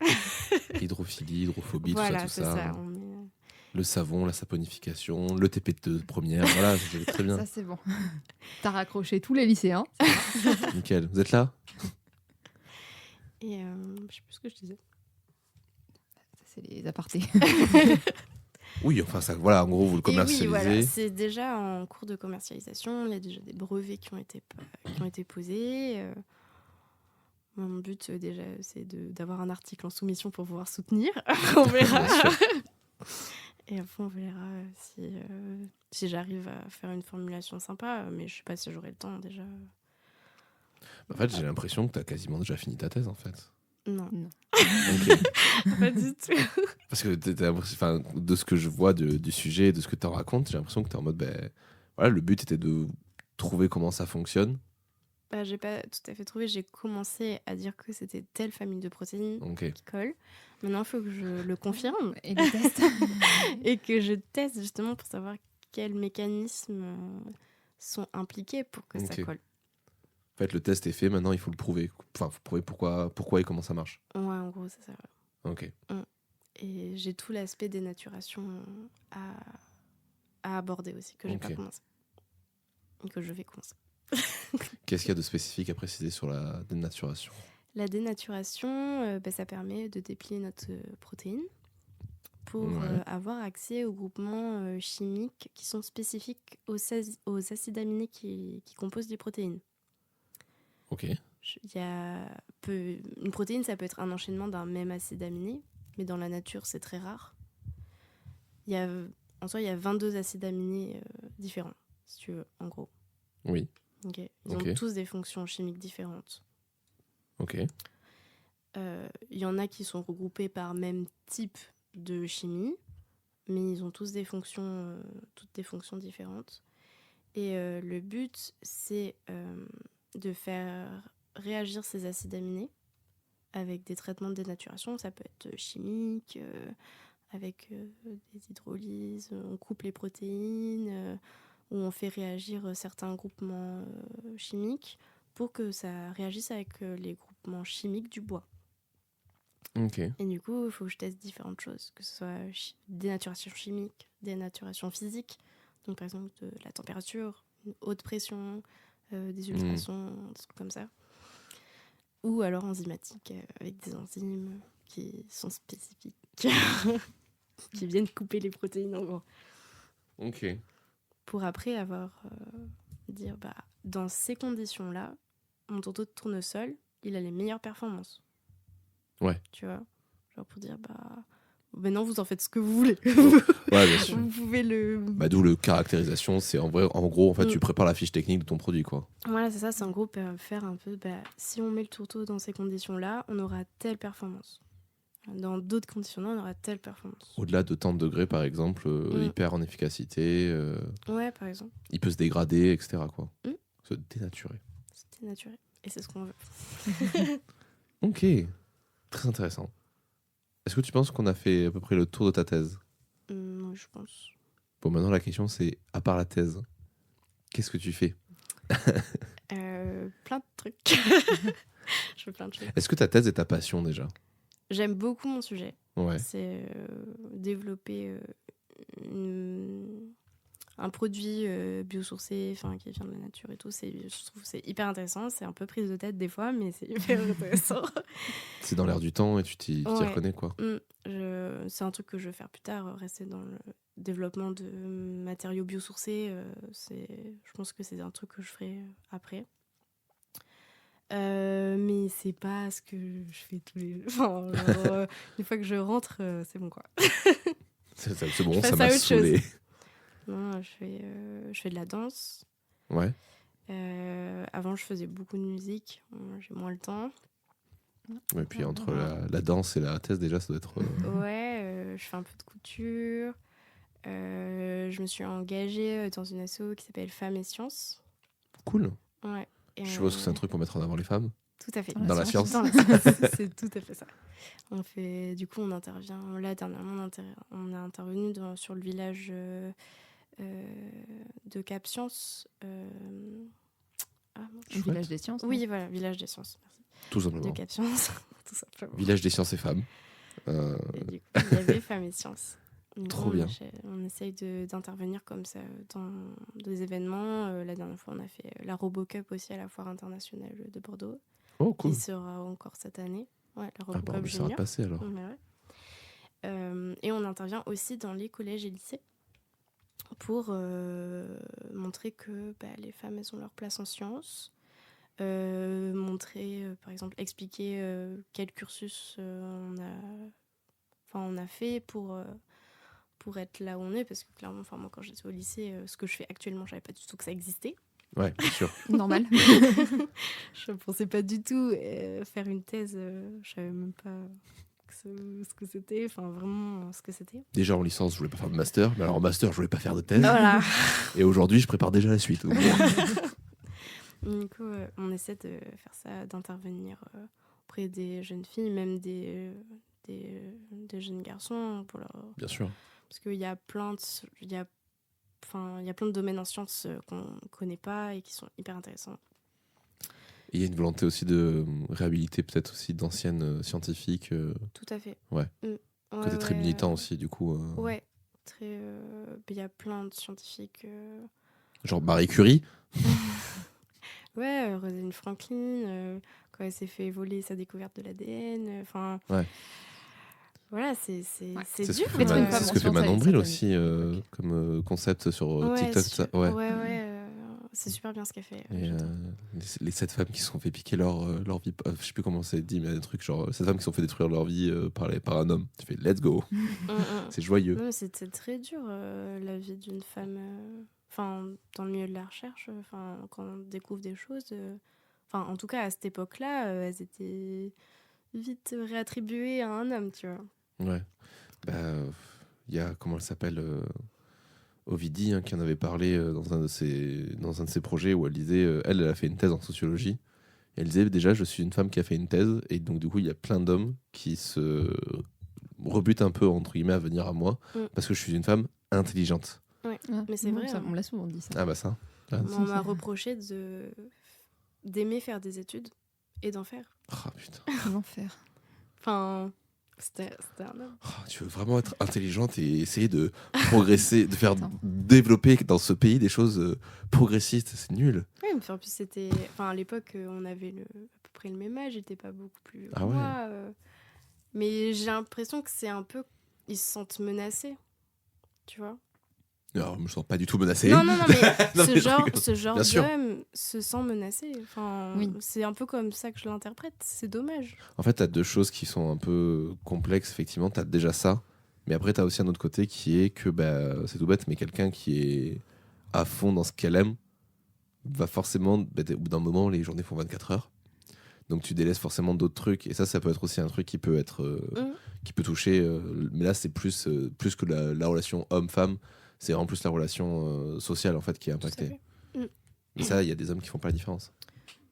[SPEAKER 1] Hydrophilie, hydrophobie,
[SPEAKER 3] Voilà,
[SPEAKER 1] tout
[SPEAKER 3] c'est
[SPEAKER 1] ça.
[SPEAKER 3] ça.
[SPEAKER 1] Le savon, la saponification, le TP de première. Voilà, c'est très bien.
[SPEAKER 2] Ça, c'est bon. T'as raccroché tous les lycéens.
[SPEAKER 1] Nickel. Vous êtes là?
[SPEAKER 3] Et je sais plus ce que je disais.
[SPEAKER 2] Ça, c'est les apartés.
[SPEAKER 1] Oui, enfin, ça, voilà, en gros, vous le commercialisez.
[SPEAKER 3] Et oui, voilà, c'est déjà en cours de commercialisation. Il y a déjà des brevets qui ont été posés. Mon but, déjà, c'est d'avoir un article en soumission pour pouvoir soutenir. On verra. Et après, on verra si j'arrive à faire une formulation sympa. Mais je sais pas si j'aurai le temps, déjà.
[SPEAKER 1] En fait, j'ai l'impression que tu as quasiment déjà fini ta thèse, en fait.
[SPEAKER 3] Non.
[SPEAKER 1] Ok.
[SPEAKER 3] Pas du tout.
[SPEAKER 1] Parce que de ce que je vois du sujet, de ce que tu en racontes, j'ai l'impression que tu es en mode, voilà, le but était de trouver comment ça fonctionne.
[SPEAKER 3] J'ai pas tout à fait trouvé. J'ai commencé à dire que c'était telle famille de protéines qui colle. Maintenant, il faut que je le confirme
[SPEAKER 2] et le teste.
[SPEAKER 3] et que je teste justement pour savoir quels mécanismes sont impliqués pour que ça colle.
[SPEAKER 1] En fait, le test est fait, maintenant il faut le prouver. Enfin, il faut prouver pourquoi et comment ça marche.
[SPEAKER 3] Ouais, en gros, c'est ça.
[SPEAKER 1] Ok.
[SPEAKER 3] Et j'ai tout l'aspect dénaturation à aborder aussi, que j'ai pas commencé. Et que je vais commencer.
[SPEAKER 1] Qu'est-ce qu'il y a de spécifique à préciser sur la dénaturation?
[SPEAKER 3] La dénaturation, ça permet de déplier notre protéine pour avoir accès aux groupements chimiques qui sont spécifiques aux acides aminés qui composent les protéines.
[SPEAKER 1] Ok.
[SPEAKER 3] Une protéine, ça peut être un enchaînement d'un même acide aminé, mais dans la nature, c'est très rare. En soi, il y a 22 acides aminés différents, si tu veux, en gros.
[SPEAKER 1] Oui.
[SPEAKER 3] Okay. Ils ont tous des fonctions chimiques différentes.
[SPEAKER 1] Ok.
[SPEAKER 3] Il y en a qui sont regroupés par même type de chimie, mais ils ont tous toutes des fonctions différentes. Et le but, c'est de faire réagir ces acides aminés avec des traitements de dénaturation. Ça peut être chimique, avec des hydrolyses, on coupe les protéines, où on fait réagir certains groupements chimiques pour que ça réagisse avec les groupements chimiques du bois.
[SPEAKER 1] Ok.
[SPEAKER 3] Et du coup, il faut que je teste différentes choses, que ce soit dénaturation chimique, dénaturation physique, donc par exemple de la température, une haute pression, des ultrasons, des trucs comme ça. Ou alors enzymatique, avec des enzymes qui sont spécifiques, qui viennent couper les protéines en gros.
[SPEAKER 1] Ok.
[SPEAKER 3] Pour après dire, dans ces conditions-là, mon tourteau de tournesol, il a les meilleures performances.
[SPEAKER 1] Ouais.
[SPEAKER 3] Tu vois, genre pour dire, maintenant vous en faites ce que vous voulez.
[SPEAKER 1] Ouais, bien sûr.
[SPEAKER 3] Vous pouvez
[SPEAKER 1] D'où le caractérisation, c'est en gros, en fait, tu prépares la fiche technique de ton produit, quoi.
[SPEAKER 3] Voilà, c'est ça, c'est en gros faire un peu, si on met le tourteau dans ces conditions-là, on aura telle performance. Dans d'autres conditions-là, on aura telle performance.
[SPEAKER 1] Au-delà de tant de degrés, par exemple, il perd en efficacité.
[SPEAKER 3] Ouais, par exemple.
[SPEAKER 1] Il peut se dégrader, etc., quoi. Se dénaturer.
[SPEAKER 3] Se dénaturer. Et c'est ce qu'on veut.
[SPEAKER 1] Ok. Très intéressant. Est-ce que tu penses qu'on a fait à peu près le tour de ta thèse?
[SPEAKER 3] Oui, je pense.
[SPEAKER 1] Bon, maintenant, la question, c'est, à part la thèse, qu'est-ce que tu fais?
[SPEAKER 3] Plein de trucs. Je fais plein de choses.
[SPEAKER 1] Est-ce que ta thèse est ta passion, déjà?
[SPEAKER 3] J'aime beaucoup mon sujet.
[SPEAKER 1] Ouais.
[SPEAKER 3] C'est développer un produit biosourcé, qui vient de la nature et tout. Je trouve que c'est hyper intéressant. C'est un peu prise de tête des fois, mais c'est hyper intéressant.
[SPEAKER 1] C'est dans l'air du temps et tu t'y
[SPEAKER 3] Ouais.
[SPEAKER 1] reconnais, quoi.
[SPEAKER 3] C'est un truc que je veux faire plus tard, rester dans le développement de matériaux biosourcés. Je pense que c'est un truc que je ferai après. Mais c'est pas ce que je fais tous les... une fois que je rentre, c'est bon, quoi.
[SPEAKER 1] C'est bon,
[SPEAKER 3] Je
[SPEAKER 1] ça
[SPEAKER 3] passe
[SPEAKER 1] m'a
[SPEAKER 3] à autre
[SPEAKER 1] saoulé.
[SPEAKER 3] Non, je fais de la danse.
[SPEAKER 1] Ouais.
[SPEAKER 3] Avant, je faisais beaucoup de musique. J'ai moins le temps.
[SPEAKER 1] Et puis entre la danse et la thèse, déjà, ça doit être...
[SPEAKER 3] Ouais, je fais un peu de couture. Je me suis engagée dans une asso qui s'appelle Femmes et Sciences.
[SPEAKER 1] Cool.
[SPEAKER 3] Ouais.
[SPEAKER 1] Je suppose que c'est un truc pour mettre en avant les femmes.
[SPEAKER 3] Tout à fait.
[SPEAKER 1] Dans la science.
[SPEAKER 3] Dans la science, c'est tout à fait ça. On intervient. Là, dernièrement, on est intervenu sur le village de Cap Science.
[SPEAKER 2] Le village des sciences.
[SPEAKER 3] Oui, voilà, village des sciences. Merci.
[SPEAKER 1] Tout simplement.
[SPEAKER 3] De Cap Science, tout simplement.
[SPEAKER 1] Village des sciences et femmes.
[SPEAKER 3] Et du coup, il y avait Femmes et Sciences.
[SPEAKER 1] Trop bien.
[SPEAKER 3] On essaye d'intervenir comme ça dans des événements. La dernière fois, on a fait la RoboCup aussi à la Foire internationale de Bordeaux.
[SPEAKER 1] Oh, cool.
[SPEAKER 3] Qui sera encore cette année. Ouais, la RoboCup
[SPEAKER 1] mais ça va
[SPEAKER 3] Junior.
[SPEAKER 1] passer alors.
[SPEAKER 3] Ouais. Et on intervient aussi dans les collèges et lycées pour montrer que les femmes, elles ont leur place en sciences. Montrer, par exemple, expliquer quel cursus on a fait pour être là où on est, parce que clairement, moi, quand j'étais au lycée, ce que je fais actuellement, je savais pas du tout que ça existait.
[SPEAKER 1] Ouais, bien sûr.
[SPEAKER 2] Normal.
[SPEAKER 3] Je pensais pas du tout faire une thèse, je savais même pas ce que c'était, vraiment ce que c'était.
[SPEAKER 1] Déjà en licence, je voulais pas faire de master, mais alors en master, je voulais pas faire de thèse.
[SPEAKER 3] Voilà.
[SPEAKER 1] Et aujourd'hui, je prépare déjà la suite.
[SPEAKER 3] Du coup, on essaie de faire ça, d'intervenir auprès des jeunes filles, même des jeunes garçons.
[SPEAKER 1] Bien sûr.
[SPEAKER 3] Parce qu'il y a plein de domaines en sciences qu'on ne connaît pas et qui sont hyper intéressants.
[SPEAKER 1] Et il y a une volonté aussi de réhabiliter peut-être aussi d'anciennes scientifiques.
[SPEAKER 3] Tout à fait.
[SPEAKER 1] Ouais. Côté très militant aussi, du coup.
[SPEAKER 3] Ouais. Il y a plein de scientifiques.
[SPEAKER 1] Genre Marie Curie.
[SPEAKER 3] Ouais, Rosalind Franklin, quand elle s'est fait voler sa découverte de l'ADN.
[SPEAKER 1] Ouais.
[SPEAKER 3] Voilà, c'est
[SPEAKER 1] dur.
[SPEAKER 3] C'est
[SPEAKER 1] ce que fait Manon Bril aussi, comme concept sur TikTok. Ça.
[SPEAKER 3] Ouais. C'est super bien ce qu'elle fait.
[SPEAKER 1] Et, les 7 femmes qui se sont fait piquer leur vie. Je sais plus comment c'est dit, mais un truc genre 7 femmes qui se sont fait détruire leur vie par un homme. Tu fais let's go. C'est joyeux.
[SPEAKER 3] Non, c'était très dur la vie d'une femme. Dans le milieu de la recherche, quand on découvre des choses. En tout cas, à cette époque-là, elles étaient vite réattribuées à un homme, tu vois.
[SPEAKER 1] Ouais. Il y a, comment elle s'appelle Ovidie, qui en avait parlé dans un de ses projets où elle disait, elle a fait une thèse en sociologie. Et elle disait déjà, je suis une femme qui a fait une thèse, et donc du coup, il y a plein d'hommes qui se rebutent un peu, entre guillemets, à venir à moi, parce que je suis une femme intelligente.
[SPEAKER 3] Ouais, mais c'est vrai.
[SPEAKER 2] Ça, on l'a souvent dit ça.
[SPEAKER 1] Ah bah ça.
[SPEAKER 3] On m'a reproché d'aimer faire des études et d'en faire.
[SPEAKER 1] Oh putain.
[SPEAKER 2] L'enfer.
[SPEAKER 3] C'était un homme.
[SPEAKER 1] Oh, tu veux vraiment être intelligente et essayer de progresser, de faire développer dans ce pays des choses progressistes, c'est nul.
[SPEAKER 3] Oui, mais en plus, c'était... à l'époque, on avait à peu près le même âge, j'étais pas beaucoup plus que
[SPEAKER 1] Ah ouais.
[SPEAKER 3] moi. Mais j'ai l'impression que c'est un peu... Ils se sentent menacés, tu vois.
[SPEAKER 1] Alors, je me sens pas du tout menacé.
[SPEAKER 3] Non, mais
[SPEAKER 1] Non,
[SPEAKER 3] ce genre
[SPEAKER 1] bien sûr.
[SPEAKER 3] d'homme se sent menacé.
[SPEAKER 2] Oui.
[SPEAKER 3] C'est un peu comme ça que je l'interprète. C'est dommage.
[SPEAKER 1] En fait, tu as deux choses qui sont un peu complexes, effectivement. Tu as déjà ça, mais après, tu as aussi un autre côté qui est que, c'est tout bête, mais quelqu'un qui est à fond dans ce qu'elle aime va forcément, au bout d'un moment, les journées font 24 heures. Donc tu délaisses forcément d'autres trucs. Et ça peut être aussi un truc qui peut être qui peut toucher. Mais là, c'est plus que la relation homme-femme. C'est en plus la relation sociale, en fait, qui est impactée. Mais ça, il y a des hommes qui font pas la différence.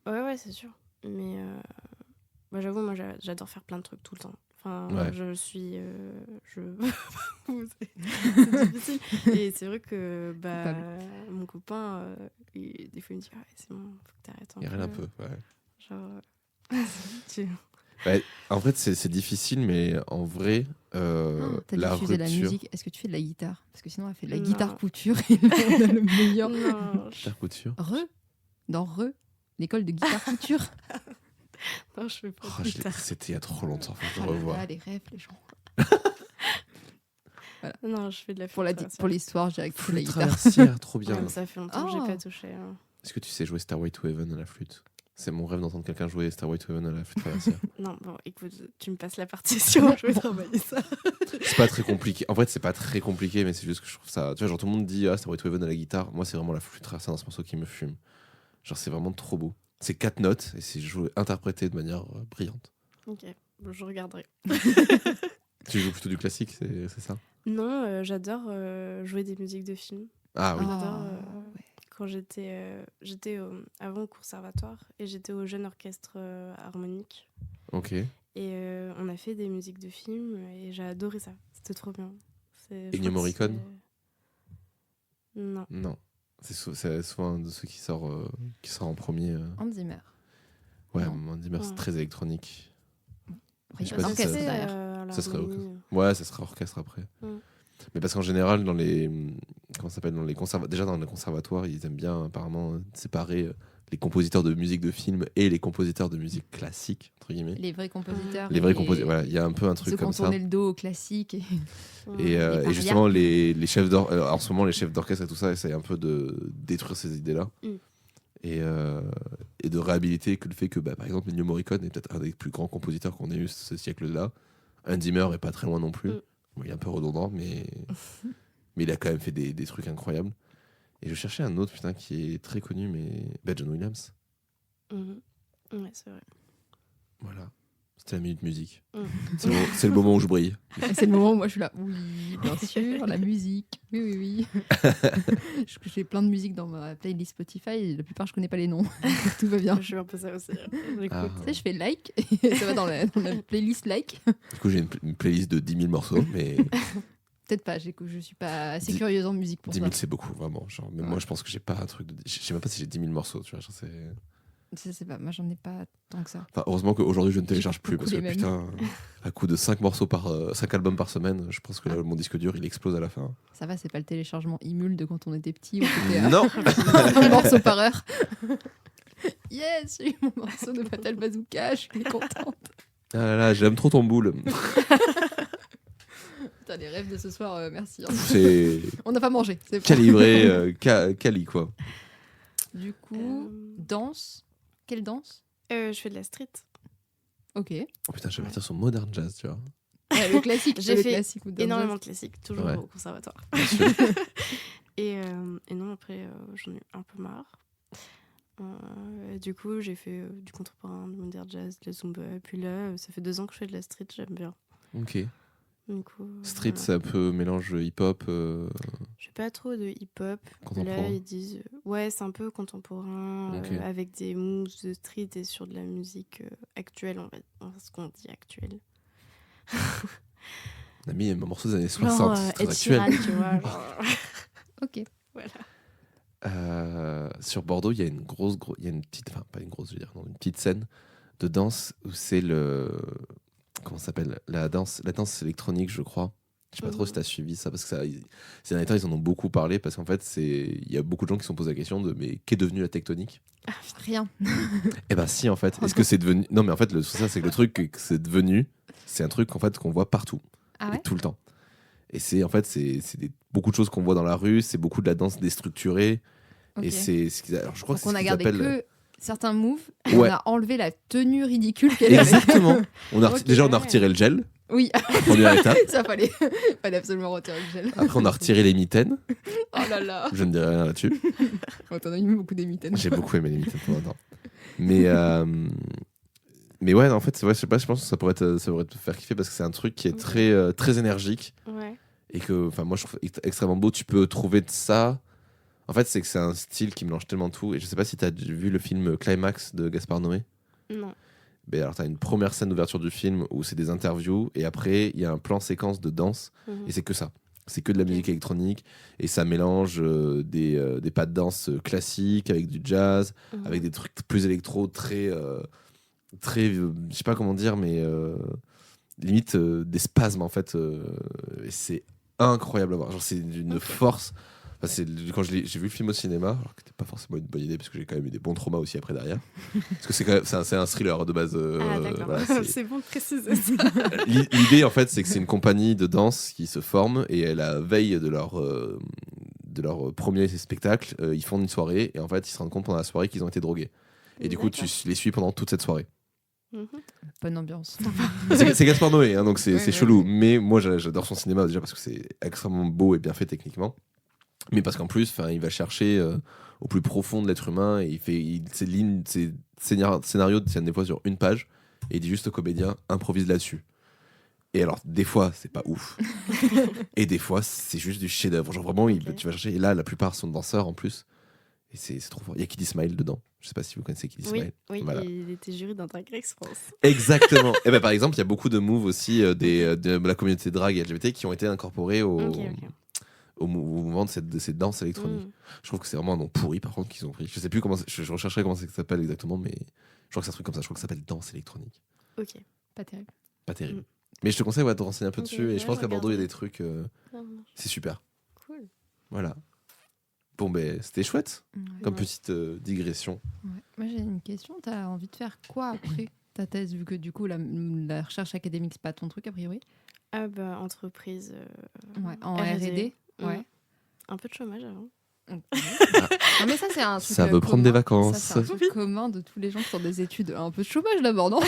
[SPEAKER 3] Ouais, c'est sûr. Mais j'avoue, moi, j'adore faire plein de trucs tout le temps. Je suis... c'est difficile. Et c'est vrai que mon copain, des fois, il me dit « Ah, c'est bon, faut que t'arrêtes un peu. »
[SPEAKER 1] Il y a rien un peu, ouais.
[SPEAKER 3] Genre...
[SPEAKER 1] Ouais, en fait, c'est difficile, mais en vrai,
[SPEAKER 2] T'as dit
[SPEAKER 1] la
[SPEAKER 2] que tu faisais de la
[SPEAKER 1] rupture.
[SPEAKER 2] musique. Est-ce que tu fais de la guitare? Parce que sinon, elle fait de la
[SPEAKER 3] Non.
[SPEAKER 2] guitare couture et là, on a le meilleur.
[SPEAKER 3] Non,
[SPEAKER 1] Guitare couture.
[SPEAKER 2] Dans l'école de guitare couture.
[SPEAKER 3] non, je fais pas
[SPEAKER 1] Oh,
[SPEAKER 3] de guitare.
[SPEAKER 1] c'était il y a trop longtemps, faut que je
[SPEAKER 2] Oh là
[SPEAKER 1] revoie.
[SPEAKER 2] là, les rêves, les gens.
[SPEAKER 3] Non, je fais de la
[SPEAKER 2] Pour l'histoire, je dirais que tu fais de la
[SPEAKER 1] Flûte
[SPEAKER 2] guitare.
[SPEAKER 1] traversière, trop bien.
[SPEAKER 3] Ouais, mais ça fait longtemps que j'ai
[SPEAKER 2] Oh.
[SPEAKER 3] pas touché. Hein.
[SPEAKER 1] Est-ce que tu sais jouer Stairway to Heaven à la flûte? C'est mon rêve d'entendre quelqu'un jouer Stairway to Heaven à la flûte traversière.
[SPEAKER 3] Non, bon, écoute, tu me passes la partition, je vais travailler ça.
[SPEAKER 1] C'est pas très compliqué. En fait, c'est pas très compliqué, mais c'est juste que je trouve ça. Tu vois, genre tout le monde dit Stairway to Heaven à la guitare. Moi, c'est vraiment la flûte traversière dans ce morceau qui me fume. Genre, c'est vraiment trop beau. C'est 4 notes et c'est joué, interprété de manière brillante.
[SPEAKER 3] Ok, bon, je regarderai.
[SPEAKER 1] Tu joues plutôt du classique, c'est ça?
[SPEAKER 3] Non, j'adore jouer des musiques de films.
[SPEAKER 1] Ah oui.
[SPEAKER 3] J'adore,
[SPEAKER 2] ouais.
[SPEAKER 3] Quand j'étais avant au conservatoire et j'étais au jeune orchestre harmonique.
[SPEAKER 1] Ok.
[SPEAKER 3] Et on a fait des musiques de films et j'ai adoré ça. C'était trop bien.
[SPEAKER 1] Ennio Morricone?
[SPEAKER 3] Non.
[SPEAKER 1] Non. C'est souvent un de ceux qui sort en premier.
[SPEAKER 2] Hans Zimmer.
[SPEAKER 1] Ouais,
[SPEAKER 2] Non.
[SPEAKER 1] Mandy Zimmer, c'est
[SPEAKER 3] Ouais.
[SPEAKER 1] très électronique.
[SPEAKER 2] Après,
[SPEAKER 1] Je
[SPEAKER 2] il
[SPEAKER 1] sais
[SPEAKER 2] y a
[SPEAKER 1] pas
[SPEAKER 2] un
[SPEAKER 1] si
[SPEAKER 2] orchestre
[SPEAKER 1] ça-
[SPEAKER 2] derrière.
[SPEAKER 1] Ça serait
[SPEAKER 3] l'harmonie.
[SPEAKER 1] Ouais, ça sera orchestre après.
[SPEAKER 3] Mm.
[SPEAKER 1] Mais parce qu'en général, dans les comment ça s'appelle, déjà dans les conservatoires, ils aiment bien apparemment séparer les compositeurs de musique de film et les compositeurs de musique classique entre guillemets.
[SPEAKER 2] Les vrais compositeurs.
[SPEAKER 1] Les vrais
[SPEAKER 2] et
[SPEAKER 1] compositeurs, voilà, il y a un peu un truc
[SPEAKER 2] Ceux qui ont
[SPEAKER 1] comme ça.
[SPEAKER 2] tourné le dos au classique. Et...
[SPEAKER 1] Et,
[SPEAKER 2] les
[SPEAKER 1] et
[SPEAKER 2] parias.
[SPEAKER 1] justement, les chefs d'orchestre, en ce moment, les chefs d'orchestre et tout ça essayent un peu de détruire ces idées-là.
[SPEAKER 3] Mm.
[SPEAKER 1] Et de réhabiliter que le fait que, par exemple, Ennio Morricone est peut-être un des plus grands compositeurs qu'on ait eu ce siècle-là. Hans Zimmer est pas très loin non plus.
[SPEAKER 3] Mm.
[SPEAKER 1] Bon, il est un peu redondant, mais il a quand même fait des trucs incroyables. Et je cherchais un autre, putain, qui est très connu, mais John Williams.
[SPEAKER 3] Mhm. Ouais, c'est vrai.
[SPEAKER 1] Voilà. C'était la minute musique.
[SPEAKER 3] Mm.
[SPEAKER 1] C'est le moment où je brille.
[SPEAKER 2] C'est le moment où moi je suis là. Oui, bien sûr, la musique. Oui. J'ai plein de musiques dans ma playlist Spotify et la plupart je connais pas les noms. Tout va bien.
[SPEAKER 3] Je suis un peu ça aussi. J'écoute.
[SPEAKER 1] Ah.
[SPEAKER 2] Tu sais, je fais like et ça va dans la playlist like.
[SPEAKER 1] Du coup, j'ai une playlist de 10 000 morceaux, mais
[SPEAKER 2] Peut-être pas, je suis pas assez
[SPEAKER 1] 10
[SPEAKER 2] curieuse en musique pour
[SPEAKER 1] 10 000,
[SPEAKER 2] ça.
[SPEAKER 1] c'est beaucoup, vraiment. Genre, même
[SPEAKER 2] Ouais.
[SPEAKER 1] moi, je pense que j'ai pas un truc de. Je sais même pas si j'ai 10 000 morceaux, tu vois. Genre,
[SPEAKER 2] Je sais pas, moi j'en ai pas tant que ça.
[SPEAKER 1] Enfin, heureusement qu'aujourd'hui, je ne télécharge plus
[SPEAKER 2] beaucoup
[SPEAKER 1] parce que
[SPEAKER 2] les mêmes.
[SPEAKER 1] putain, à coup de 5 albums par semaine, je pense que là, mon disque dur, il explose à la fin.
[SPEAKER 2] Ça va, c'est pas le téléchargement Imul de quand on était petit où c'était
[SPEAKER 1] Non
[SPEAKER 2] un morceau par heure. Yes, j'ai eu mon morceau de Fatal Bazooka, je suis contente.
[SPEAKER 1] Ah là là, j'aime trop ton boule.
[SPEAKER 2] Putain, les rêves de ce soir, merci. hein.
[SPEAKER 1] C'est
[SPEAKER 2] On n'a pas mangé, c'est bon.
[SPEAKER 1] calibré, quali, quoi.
[SPEAKER 2] Du coup, danse. Quelle danse?
[SPEAKER 3] Je fais de la street.
[SPEAKER 2] Ok.
[SPEAKER 1] Oh putain, je vais partir sur Modern Jazz, tu vois.
[SPEAKER 2] Ouais, le classique.
[SPEAKER 3] J'ai
[SPEAKER 2] le
[SPEAKER 3] fait
[SPEAKER 2] classique ou danse.
[SPEAKER 3] Énormément de classiques, toujours
[SPEAKER 1] Ouais.
[SPEAKER 3] au conservatoire.
[SPEAKER 1] Bien sûr.
[SPEAKER 3] Et non, après, j'en ai un peu marre. Du coup, j'ai fait du contemporain, du modern jazz, de la zumba. Et puis là, ça fait 2 ans que je fais de la street, j'aime bien.
[SPEAKER 1] Ok.
[SPEAKER 3] Du coup,
[SPEAKER 1] Street,
[SPEAKER 3] voilà.
[SPEAKER 1] c'est un peu mélange hip-hop.
[SPEAKER 3] Je fais pas trop de hip-hop.
[SPEAKER 1] Contemporain.
[SPEAKER 3] Là, ils disent... ouais, c'est un peu contemporain,
[SPEAKER 1] Ok.
[SPEAKER 3] avec des moves de street et sur de la musique actuelle, ce qu'on dit actuelle.
[SPEAKER 1] On a mis un morceau des années
[SPEAKER 3] Genre
[SPEAKER 1] 60, c'est très
[SPEAKER 3] Ed
[SPEAKER 1] actuel.
[SPEAKER 3] Sheeran, tu vois. genre.
[SPEAKER 2] Ok.
[SPEAKER 3] Voilà.
[SPEAKER 1] Sur Bordeaux, il y a une il y a une petite, enfin pas une grosse, je veux dire, non, une petite scène de danse où c'est comment ça s'appelle, la danse électronique, je crois. Je sais pas trop si tu as suivi ça parce que ces derniers temps, ils en ont beaucoup parlé parce qu'en fait, il y a beaucoup de gens qui se sont posé la question de mais qu'est devenue la tectonique?
[SPEAKER 2] Rien.
[SPEAKER 1] Eh ben si en fait. Est-ce que c'est devenu? Non mais en fait, c'est que le truc que c'est devenu, c'est un truc en fait qu'on voit partout
[SPEAKER 2] Ah
[SPEAKER 1] et
[SPEAKER 2] ouais?
[SPEAKER 1] tout le temps. Et c'est en fait beaucoup de choses qu'on voit dans la rue, c'est beaucoup de la danse déstructurée.
[SPEAKER 2] Ok.
[SPEAKER 1] Et alors je crois
[SPEAKER 2] Donc
[SPEAKER 1] que c'est
[SPEAKER 2] on
[SPEAKER 1] ce
[SPEAKER 2] a
[SPEAKER 1] qu'ils
[SPEAKER 2] gardé
[SPEAKER 1] appellent.
[SPEAKER 2] que certains moves et
[SPEAKER 1] Ouais.
[SPEAKER 2] on a enlevé la tenue ridicule qu'elle avait.
[SPEAKER 1] Exactement.
[SPEAKER 2] Ok.
[SPEAKER 1] Déjà on a retiré le gel,
[SPEAKER 2] Oui,
[SPEAKER 1] première étape.
[SPEAKER 2] ça fallait absolument retirer le gel.
[SPEAKER 1] Après on a retiré les mitaines.
[SPEAKER 2] Oh là là.
[SPEAKER 1] Je ne dirai rien là-dessus.
[SPEAKER 2] Oh, t'en as eu beaucoup des mitaines.
[SPEAKER 1] J'ai beaucoup aimé les mitaines pendant un temps. Mais ouais, en fait, c'est vrai, je sais pas, je pense que ça pourrait te faire kiffer parce que c'est un truc qui est très énergique
[SPEAKER 3] Ouais.
[SPEAKER 1] et que, enfin, moi je trouve extrêmement beau. Tu peux trouver de ça. En fait, c'est que c'est un style qui mélange tellement tout. Et je sais pas si tu as vu le film Climax de Gaspard Noé.
[SPEAKER 3] Non.
[SPEAKER 1] Ben alors, tu as une première scène d'ouverture du film où c'est des interviews et après, il y a un plan séquence de danse
[SPEAKER 3] Mhm.
[SPEAKER 1] et c'est que ça. C'est que de la musique électronique et ça mélange des pas de danse classiques avec du jazz,
[SPEAKER 3] Mhm.
[SPEAKER 1] avec des trucs plus électro, très très, je sais pas comment dire, mais limite des spasmes en fait. Et c'est incroyable à voir. Genre, c'est d'une force. Enfin, quand j'ai vu le film au cinéma, alors que c'était pas forcément une bonne idée parce que j'ai quand même eu des bons traumas aussi après derrière. Parce que c'est un thriller de base.
[SPEAKER 3] Ah, d'accord.
[SPEAKER 1] Voilà,
[SPEAKER 3] c'est bon de préciser ça.
[SPEAKER 1] L'idée en fait, c'est que c'est une compagnie de danse qui se forme et à la veille de leur premier spectacle, ils font une soirée et en fait, ils se rendent compte pendant la soirée qu'ils ont été drogués. Et du coup, tu les suis pendant toute cette soirée.
[SPEAKER 2] Bonne ambiance.
[SPEAKER 1] C'est Gaspard Noé, hein, donc c'est
[SPEAKER 2] Ouais,
[SPEAKER 1] chelou.
[SPEAKER 2] ouais.
[SPEAKER 1] Mais moi, j'adore son cinéma déjà parce que c'est extrêmement beau et bien fait techniquement. Mais parce qu'en plus, il va chercher au plus profond de l'être humain et ses scénarios tiennent des fois sur une page et il dit juste au comédien improvise là-dessus. Et alors, des fois, c'est pas ouf. Et des fois, c'est juste du chef-d'œuvre. Genre vraiment, tu vas chercher. Et là, la plupart sont danseurs en plus. Et c'est trop fort. Il y a Kid Smile dedans. Je sais pas si vous connaissez Kid Smile.
[SPEAKER 3] Oui,
[SPEAKER 1] Voilà.
[SPEAKER 3] il était jury dans Drag Race France.
[SPEAKER 1] Exactement. Et ben par exemple, il y a beaucoup de moves aussi de la communauté drag et LGBT qui ont été incorporés au mouvement de cette danse électronique. Je trouve que c'est vraiment un nom pourri par contre qu'ils ont pris. Je sais plus comment je rechercherai comment ça s'appelle exactement, mais je crois que c'est un truc comme ça. Je crois que ça s'appelle danse électronique.
[SPEAKER 3] Ok.
[SPEAKER 2] Pas terrible.
[SPEAKER 1] Pas terrible. Mais je te conseille de te renseigner un peu
[SPEAKER 3] Ok,
[SPEAKER 1] dessus. Et
[SPEAKER 3] ouais,
[SPEAKER 1] je pense
[SPEAKER 3] je
[SPEAKER 1] qu'à Bordeaux, il y a
[SPEAKER 3] regarderai.
[SPEAKER 1] des trucs. C'est super.
[SPEAKER 3] Cool.
[SPEAKER 1] Voilà. Bon, ben, c'était chouette comme
[SPEAKER 3] Ouais.
[SPEAKER 1] petite digression.
[SPEAKER 2] Ouais. Moi, j'ai une question. Tu as envie de faire quoi après ta thèse, vu que du coup, la recherche académique, c'est pas ton truc, a priori?
[SPEAKER 3] Ah bah, entreprise.
[SPEAKER 2] Ouais. En
[SPEAKER 3] R&D.
[SPEAKER 2] R&D. Ouais.
[SPEAKER 3] Un peu de chômage avant.
[SPEAKER 2] Non, mais ça, c'est un truc
[SPEAKER 1] Ça veut prendre des vacances.
[SPEAKER 2] Ça, c'est un truc commun de tous les gens qui sont des études. Un peu de chômage d'abord, non?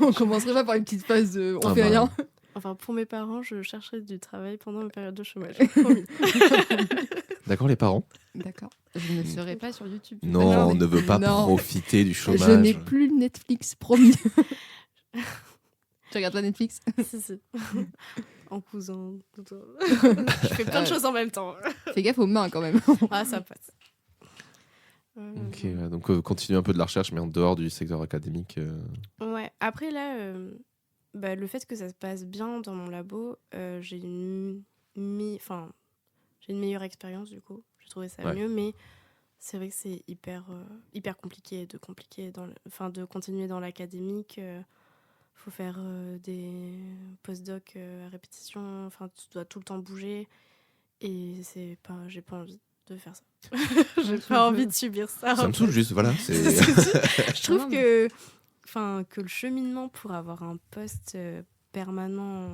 [SPEAKER 2] On commencerait pas par une petite phase de on
[SPEAKER 1] Ah
[SPEAKER 2] fait
[SPEAKER 1] bah.
[SPEAKER 2] rien.
[SPEAKER 3] Enfin, pour mes parents, je chercherai du travail pendant mes périodes de chômage. Promis.
[SPEAKER 1] D'accord, les parents?
[SPEAKER 2] D'accord. Je ne serai pas sur YouTube.
[SPEAKER 1] Non, on ne veut pas
[SPEAKER 2] Non.
[SPEAKER 1] profiter du chômage.
[SPEAKER 2] Je n'ai plus Netflix, promis. Tu regardes pas Netflix?
[SPEAKER 3] si. En cousin. Je fais plein de choses en même temps.
[SPEAKER 2] Fais gaffe aux mains quand même.
[SPEAKER 3] Ah, ça passe.
[SPEAKER 1] Ok, ouais, donc continue un peu de la recherche, mais en dehors du secteur académique.
[SPEAKER 3] Ouais, après là, le fait que ça se passe bien dans mon labo, j'ai une meilleure expérience du coup. J'ai trouvé ça mieux, mais c'est vrai que c'est hyper compliqué de continuer dans l'académique. Faut faire des post-doc à répétition, enfin tu dois tout le temps bouger et j'ai pas envie de faire ça. J'ai pas envie de subir ça.
[SPEAKER 1] Ça me saoule juste, voilà.
[SPEAKER 3] Je trouve que le cheminement pour avoir un poste permanent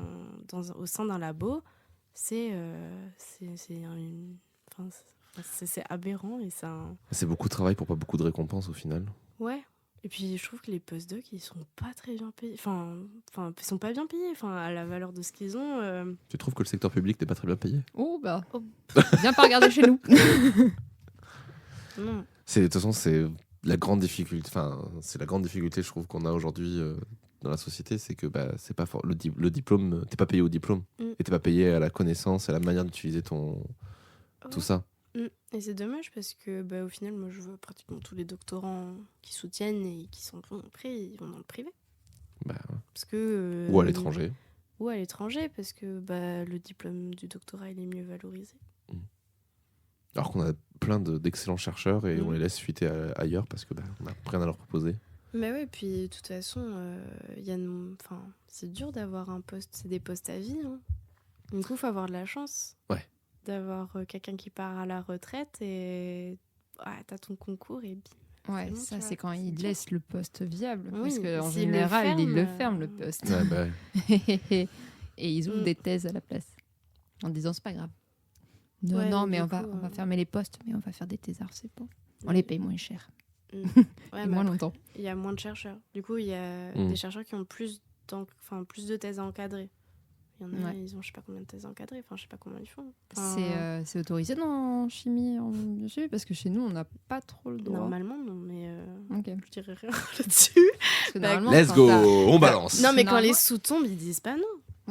[SPEAKER 3] au sein d'un labo, c'est aberrant et
[SPEAKER 1] C'est beaucoup de travail pour pas beaucoup de récompenses au final.
[SPEAKER 3] Ouais. Et puis je trouve que les postdocs ils sont pas très bien payés. Enfin, ils sont pas bien payés. Enfin, à la valeur de ce qu'ils ont.
[SPEAKER 1] Tu trouves que le secteur public n'est pas très bien payé?
[SPEAKER 2] Oh bah. Viens pas regarder chez nous.
[SPEAKER 3] Non.
[SPEAKER 1] De toute façon, c'est la grande difficulté. Enfin, c'est la grande difficulté, je trouve, qu'on a aujourd'hui dans la société, c'est que c'est pas fort. Le diplôme, t'es pas payé au diplôme, et t'es pas payé à la connaissance, à la manière d'utiliser tout ça.
[SPEAKER 3] Et c'est dommage parce que au final, moi, je vois pratiquement tous les doctorants qui soutiennent et qui sont bons après, ils vont dans le privé. Parce que,
[SPEAKER 1] ou à l'étranger.
[SPEAKER 3] Ou à l'étranger, parce que le diplôme du doctorat, il est mieux valorisé.
[SPEAKER 1] Alors qu'on a plein d'excellents chercheurs et on les laisse fuiter ailleurs parce que on n'a rien à leur proposer.
[SPEAKER 3] Mais ouais, puis de toute façon, c'est dur d'avoir un poste, c'est des postes à vie. Hein. Du coup, il faut avoir de la chance.
[SPEAKER 1] Ouais.
[SPEAKER 3] D'avoir quelqu'un qui part à la retraite et t'as ton concours et bim.
[SPEAKER 2] Ouais,
[SPEAKER 3] bon,
[SPEAKER 2] ça c'est quand il laisse le poste viable.
[SPEAKER 3] Oui,
[SPEAKER 2] parce qu'en
[SPEAKER 3] s'il
[SPEAKER 2] général, il le
[SPEAKER 3] ferme,
[SPEAKER 2] ferme le poste.
[SPEAKER 1] Ouais,
[SPEAKER 2] Et ils ouvrent des thèses à la place. En disant c'est pas grave. Non,
[SPEAKER 3] Ouais,
[SPEAKER 2] non, mais on va fermer les postes, mais on va faire des thésards, c'est bon. On les paye moins cher.
[SPEAKER 3] Ouais,
[SPEAKER 2] et moins longtemps.
[SPEAKER 3] Il y a moins de chercheurs. Du coup, il y a des chercheurs qui ont plus de thèses à encadrer. Il y en a, ils ont je sais pas combien de thèses à encadrer. Enfin, je sais pas comment ils font.
[SPEAKER 2] C'est autorisé dans chimie, bien sûr, parce que chez nous, on n'a pas trop le droit.
[SPEAKER 3] Normalement, non, mais
[SPEAKER 2] je
[SPEAKER 3] dirais rien là-dessus.
[SPEAKER 1] Let's go, on balance.
[SPEAKER 3] Non, mais quand les sous-tombent, ils disent pas non.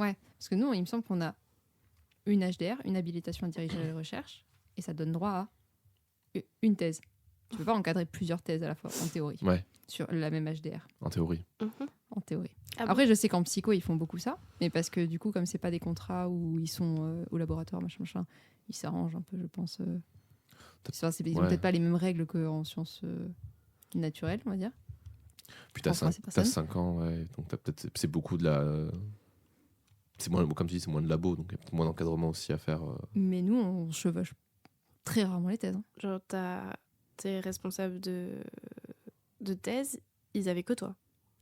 [SPEAKER 2] Ouais, parce que nous, il me semble qu'on a une HDR, une habilitation à diriger les recherches, et ça donne droit à une thèse. Tu peux pas encadrer plusieurs thèses à la fois, en théorie, sur la même HDR.
[SPEAKER 1] En théorie.
[SPEAKER 2] En théorie.
[SPEAKER 3] Ah
[SPEAKER 2] Après, je sais qu'en psycho, ils font beaucoup ça, mais parce que du coup, comme c'est pas des contrats où ils sont au laboratoire, machin, ils s'arrangent un peu, je pense. Ils ont peut-être pas les mêmes règles qu'en sciences naturelles, on va dire.
[SPEAKER 1] Puis t'as
[SPEAKER 2] En France,
[SPEAKER 1] 5 ans, ouais. Donc c'est beaucoup de la. C'est moins, comme tu dis, c'est moins de labo, donc il y a peut-être moins d'encadrement aussi à faire.
[SPEAKER 2] Mais nous, on chevauche très rarement les thèses.
[SPEAKER 3] Genre, tes responsables de thèse, ils avaient que toi.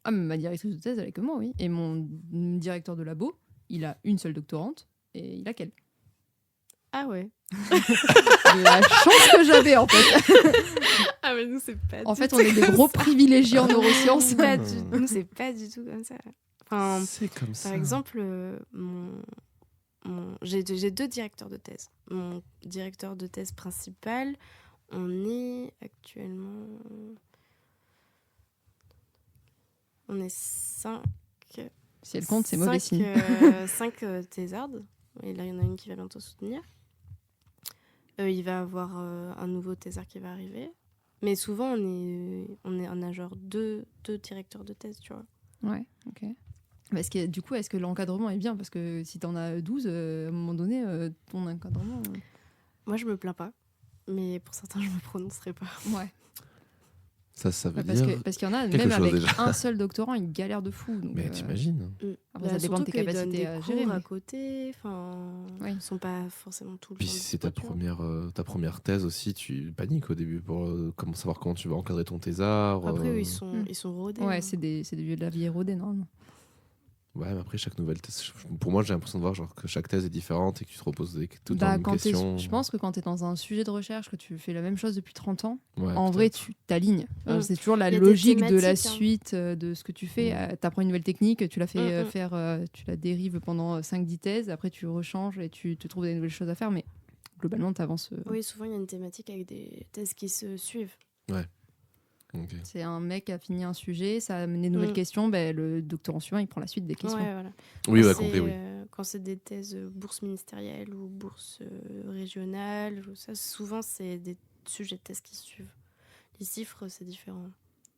[SPEAKER 2] Ah, mais ma directrice de thèse, elle est que moi, oui. Et mon directeur de labo, il a une seule doctorante et il a qu'elle.
[SPEAKER 3] Ah ouais.
[SPEAKER 2] La chance que j'avais, en fait.
[SPEAKER 3] Ah mais nous, c'est pas
[SPEAKER 2] En
[SPEAKER 3] du
[SPEAKER 2] fait,
[SPEAKER 3] tout
[SPEAKER 2] on est des
[SPEAKER 3] comme
[SPEAKER 2] gros
[SPEAKER 3] ça.
[SPEAKER 2] privilégiés en neurosciences.
[SPEAKER 3] Nous, c'est pas du tout comme ça. Enfin,
[SPEAKER 1] C'est comme ça.
[SPEAKER 3] par exemple, j'ai 2 directeurs de thèse. Mon directeur de thèse principal, on est actuellement... On est 5...
[SPEAKER 2] Si elle compte, c'est mauvais signe.
[SPEAKER 3] 5 thésardes. Et là, il y en a une qui va bientôt soutenir. Il va avoir un nouveau thésard qui va arriver. Mais souvent, on a genre 2 directeurs de thèse, tu vois.
[SPEAKER 2] Ouais, ok. Parce que, du coup, est-ce que l'encadrement est bien? Parce que si t'en as 12, à un moment donné, ton encadrement...
[SPEAKER 3] Moi, je me plains pas. Mais pour certains, je me prononcerai pas.
[SPEAKER 2] Ouais.
[SPEAKER 1] Ça veut
[SPEAKER 2] Parce
[SPEAKER 1] dire.
[SPEAKER 2] qu'il y en a,
[SPEAKER 1] quelque
[SPEAKER 2] même
[SPEAKER 1] chose,
[SPEAKER 2] avec
[SPEAKER 1] déjà.
[SPEAKER 2] un seul doctorant, ils galèrent de fou. Donc,
[SPEAKER 1] Mais t'imagines.
[SPEAKER 2] après, ça dépend de tes
[SPEAKER 3] surtout qu'ils donnent
[SPEAKER 2] capacités
[SPEAKER 3] des
[SPEAKER 2] à
[SPEAKER 3] cours
[SPEAKER 2] gérer.
[SPEAKER 3] à
[SPEAKER 2] mais-
[SPEAKER 3] côté. Enfin,
[SPEAKER 2] Oui.
[SPEAKER 3] ils sont pas forcément tout le
[SPEAKER 1] Puis
[SPEAKER 3] temps
[SPEAKER 1] si c'est ta
[SPEAKER 3] dispo, tu vois.
[SPEAKER 1] première thèse aussi, tu paniques au début pour savoir comment tu vas encadrer ton thésard.
[SPEAKER 3] Après, eux,
[SPEAKER 2] Mm.
[SPEAKER 3] ils sont rodés.
[SPEAKER 2] Ouais,
[SPEAKER 3] hein.
[SPEAKER 2] c'est des vieux de la vie érodée, normalement.
[SPEAKER 1] Ouais, mais après, chaque nouvelle thèse. Pour moi, j'ai l'impression de voir genre, que chaque thèse est différente et que tu te reposes tout le temps
[SPEAKER 2] Bah,
[SPEAKER 1] une question.
[SPEAKER 2] je pense que quand tu es dans un sujet de recherche, que tu fais la même chose depuis 30 ans,
[SPEAKER 1] Ouais,
[SPEAKER 2] en vrai,
[SPEAKER 1] peut-être.
[SPEAKER 2] tu t'alignes. C'est toujours la
[SPEAKER 3] Il y a des
[SPEAKER 2] logique de la
[SPEAKER 3] thématiques, hein.
[SPEAKER 2] suite de ce que tu fais.
[SPEAKER 1] Mm.
[SPEAKER 2] Tu apprends une nouvelle technique, tu la fais
[SPEAKER 3] Mm.
[SPEAKER 2] faire, tu la dérives pendant 5-10 thèses, après tu rechanges et tu te trouves des nouvelles choses à faire, mais globalement, tu avances.
[SPEAKER 3] Oui, souvent, il y a une thématique avec des thèses qui se suivent.
[SPEAKER 1] Ok.
[SPEAKER 2] C'est un mec qui a fini un sujet, ça amène des nouvelles questions, ben, le doctorant suivant, il prend la suite des questions.
[SPEAKER 3] Ouais, voilà.
[SPEAKER 1] Oui,
[SPEAKER 3] Quand
[SPEAKER 1] ouais,
[SPEAKER 3] c'est,
[SPEAKER 1] compris, oui.
[SPEAKER 3] Quand c'est des thèses bourse ministérielle ou bourse régionale, ou ça, souvent, c'est des sujets de thèse qui se suivent. Les chiffres, c'est différent.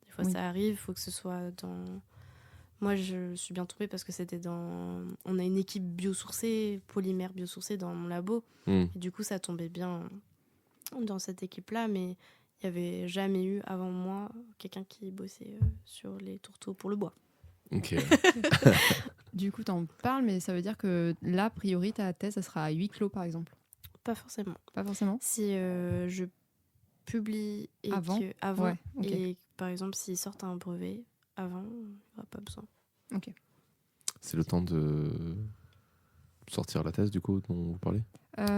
[SPEAKER 3] Des fois,
[SPEAKER 2] Oui.
[SPEAKER 3] ça arrive, il faut que ce soit dans... Moi, je suis bien tombée parce que c'était dans... On a une équipe biosourcée, polymère biosourcée dans mon labo.
[SPEAKER 1] Mm.
[SPEAKER 3] Et du coup, ça tombait bien dans cette équipe-là, mais il n'y avait jamais eu avant moi quelqu'un qui bossait sur les tourteaux pour le bois.
[SPEAKER 1] Ok.
[SPEAKER 2] Du coup, tu en parles, mais ça veut dire que là, a priori, ta thèse, ça sera à huis clos, par exemple.
[SPEAKER 3] Pas forcément.
[SPEAKER 2] Pas forcément.
[SPEAKER 3] Si je publie et
[SPEAKER 2] Avant Ouais, ok.
[SPEAKER 3] et par exemple, s'ils sortent un brevet avant, il n'y aura pas besoin.
[SPEAKER 1] C'est le temps de sortir la thèse, du coup, dont vous parlez.